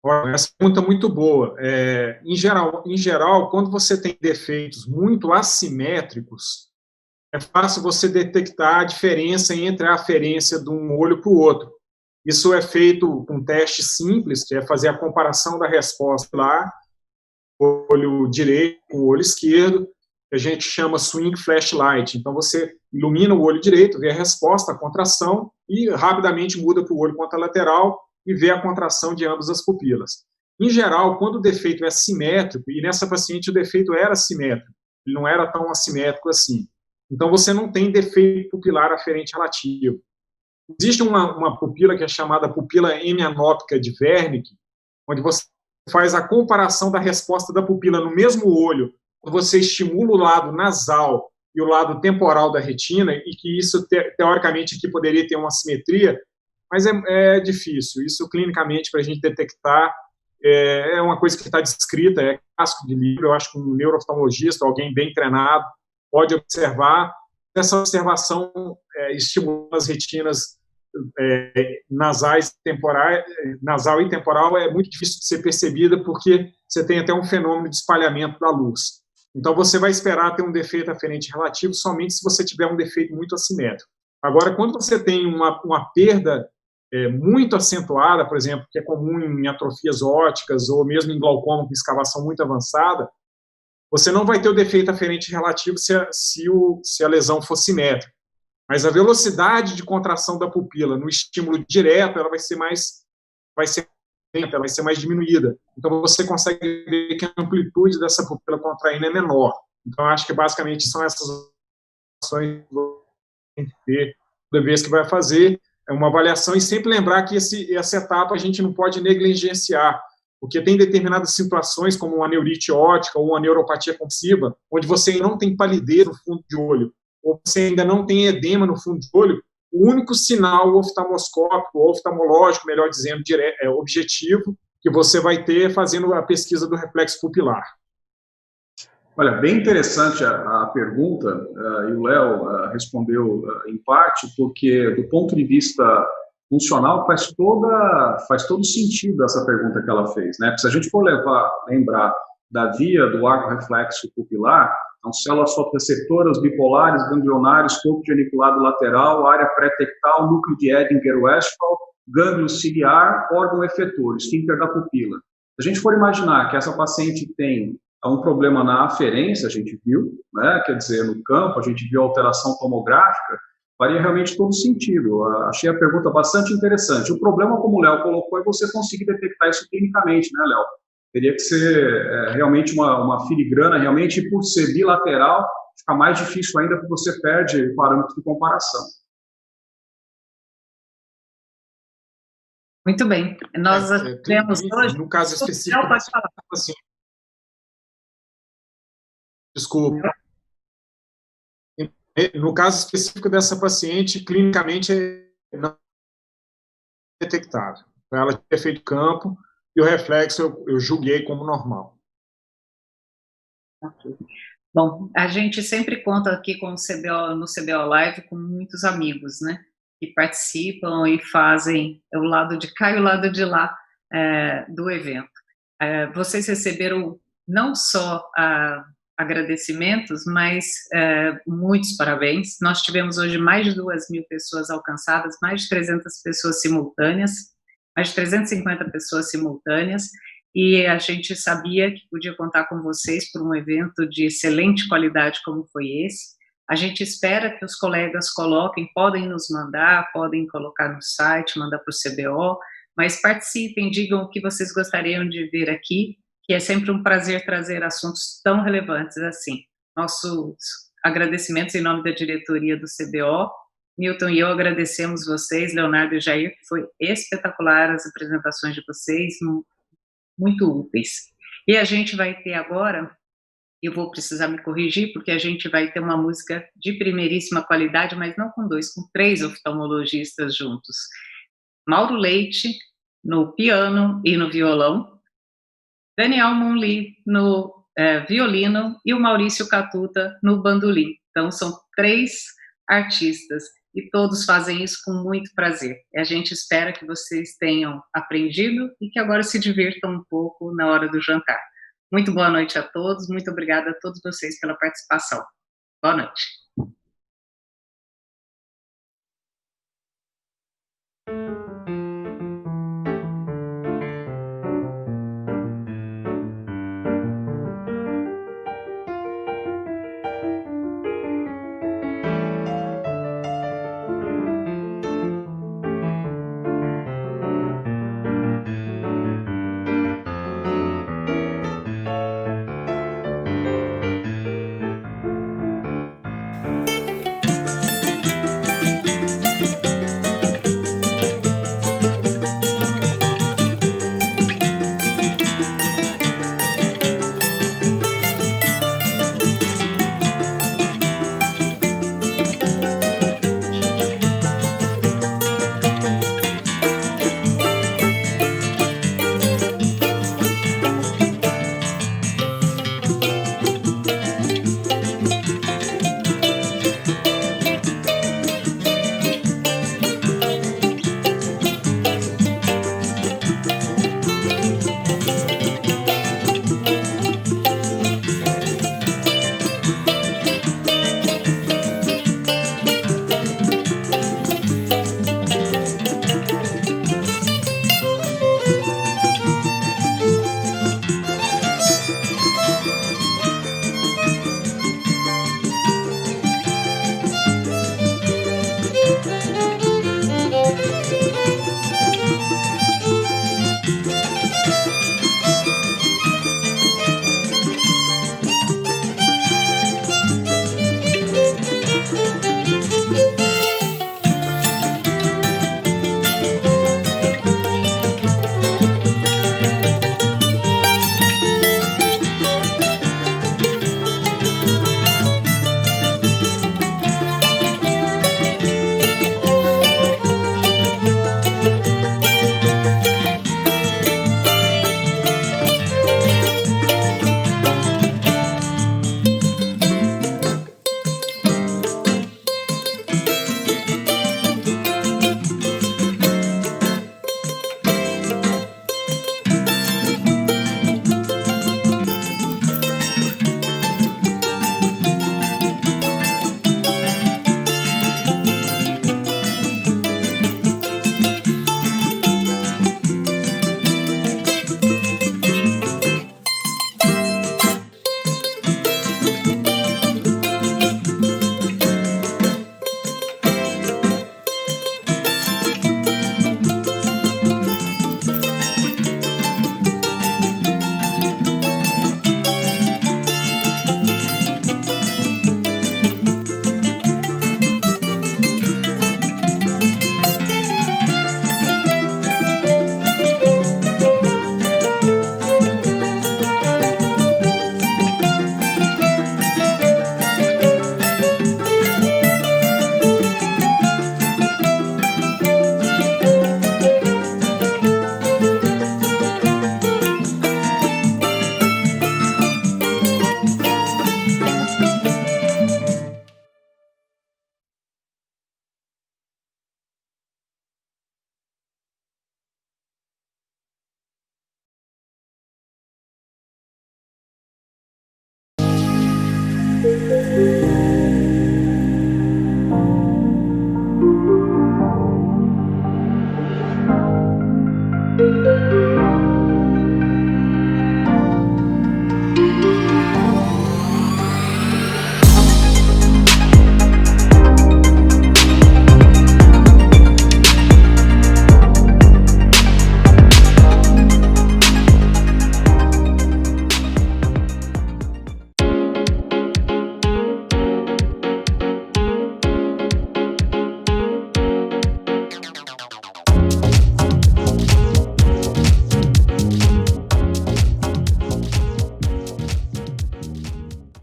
uma pergunta muito boa. Em geral, quando você tem defeitos muito assimétricos, é fácil você detectar a diferença entre a aferência de um olho para o outro. Isso é feito com um teste simples, que é fazer a comparação da resposta lá, olho direito com o olho esquerdo, que a gente chama swing flashlight. Então, você ilumina o olho direito, vê a resposta, a contração, e rapidamente muda para o olho contralateral, e ver a contração de ambas as pupilas. Em geral, quando o defeito é simétrico, e nessa paciente o defeito era simétrico, ele não era tão assimétrico assim. Então, você não tem defeito pupilar aferente relativo. Existe uma pupila que é chamada pupila hemianópica de Wernicke, onde você faz a comparação da resposta da pupila no mesmo olho, quando você estimula o lado nasal e o lado temporal da retina, e que isso, teoricamente, aqui poderia ter uma simetria, mas é difícil. Isso, clinicamente, para a gente detectar, é uma coisa que está descrita, é clássico de livro. Eu acho que um neurooftalmologista, alguém bem treinado, pode observar. Essa observação estimula as retinas nasais, nasal e temporal, é muito difícil de ser percebida, porque você tem até um fenômeno de espalhamento da luz. Então, você vai esperar ter um defeito aferente relativo somente se você tiver um defeito muito assimétrico. Agora, quando você tem uma perda muito acentuada, por exemplo, que é comum em atrofias ópticas ou mesmo em glaucoma com escavação muito avançada, você não vai ter o defeito aferente relativo se a lesão for simétrica. Mas a velocidade de contração da pupila no estímulo direto, ela vai ser mais diminuída. Então, você consegue ver que a amplitude dessa pupila contraindo é menor. Então, acho que basicamente são essas ações que você tem que ter toda vez que vai fazer uma avaliação, e sempre lembrar que essa etapa a gente não pode negligenciar, porque tem determinadas situações, como uma neurite óptica ou uma neuropatia compulsiva, onde você não tem palidez no fundo de olho, ou você ainda não tem edema no fundo de olho. O único sinal oftalmoscópico, ou oftalmológico, melhor dizendo, objetivo, que você vai ter fazendo a pesquisa do reflexo pupilar. Olha, bem interessante a pergunta, e o Léo respondeu em parte, porque do ponto de vista funcional faz todo sentido essa pergunta que ela fez, né? Porque se a gente for lembrar da via do arco reflexo pupilar, então células fotoreceptoras, bipolares, ganglionários, corpo geniculado lateral, área pré-tectal, núcleo de Edinger-Westphal, gânglio ciliar, órgão efetor, esfíncter da pupila. Se a gente for imaginar que essa paciente tem um problema na aferência, a gente viu, né? Quer dizer, no campo, a gente viu alteração tomográfica, faria realmente todo sentido. Eu achei a pergunta bastante interessante. O problema, como o Léo colocou, é você conseguir detectar isso clinicamente, né, Léo? Teria que ser realmente uma filigrana, realmente, e por ser bilateral, fica mais difícil ainda porque você perde parâmetros de comparação. Muito bem. Nós temos hoje... No caso específico... Pode falar. Assim, desculpa. No caso específico dessa paciente, clinicamente não é detectável. Ela tinha feito campo e o reflexo eu julguei como normal. Okay. Bom, a gente sempre conta aqui com no CBO Live com muitos amigos, né? Que participam e fazem o lado de cá e o lado de lá do evento. Vocês receberam não só agradecimentos, mas muitos parabéns. Nós tivemos hoje mais de 2.000 pessoas alcançadas, mais de 300 pessoas simultâneas, mais de 350 pessoas simultâneas, e a gente sabia que podia contar com vocês por um evento de excelente qualidade como foi esse. A gente espera que os colegas coloquem, podem nos mandar, podem colocar no site, mandar para o CBO, mas participem, digam o que vocês gostariam de ver aqui, que é sempre um prazer trazer assuntos tão relevantes assim. Nossos agradecimentos em nome da diretoria do CBO. Newton e eu agradecemos vocês, Leonardo e Jair, que foi espetacular as apresentações de vocês, muito úteis. E a gente vai ter agora, eu vou precisar me corrigir, porque a gente vai ter uma música de primeiríssima qualidade, mas não com 2, com 3 oftalmologistas juntos. Mauro Leite no piano e no violão, Daniel Munli no violino e o Maurício Catuta no bandolim. Então, são 3 artistas e todos fazem isso com muito prazer. E a gente espera que vocês tenham aprendido e que agora se divirtam um pouco na hora do jantar. Muito boa noite a todos, muito obrigada a todos vocês pela participação. Boa noite. Música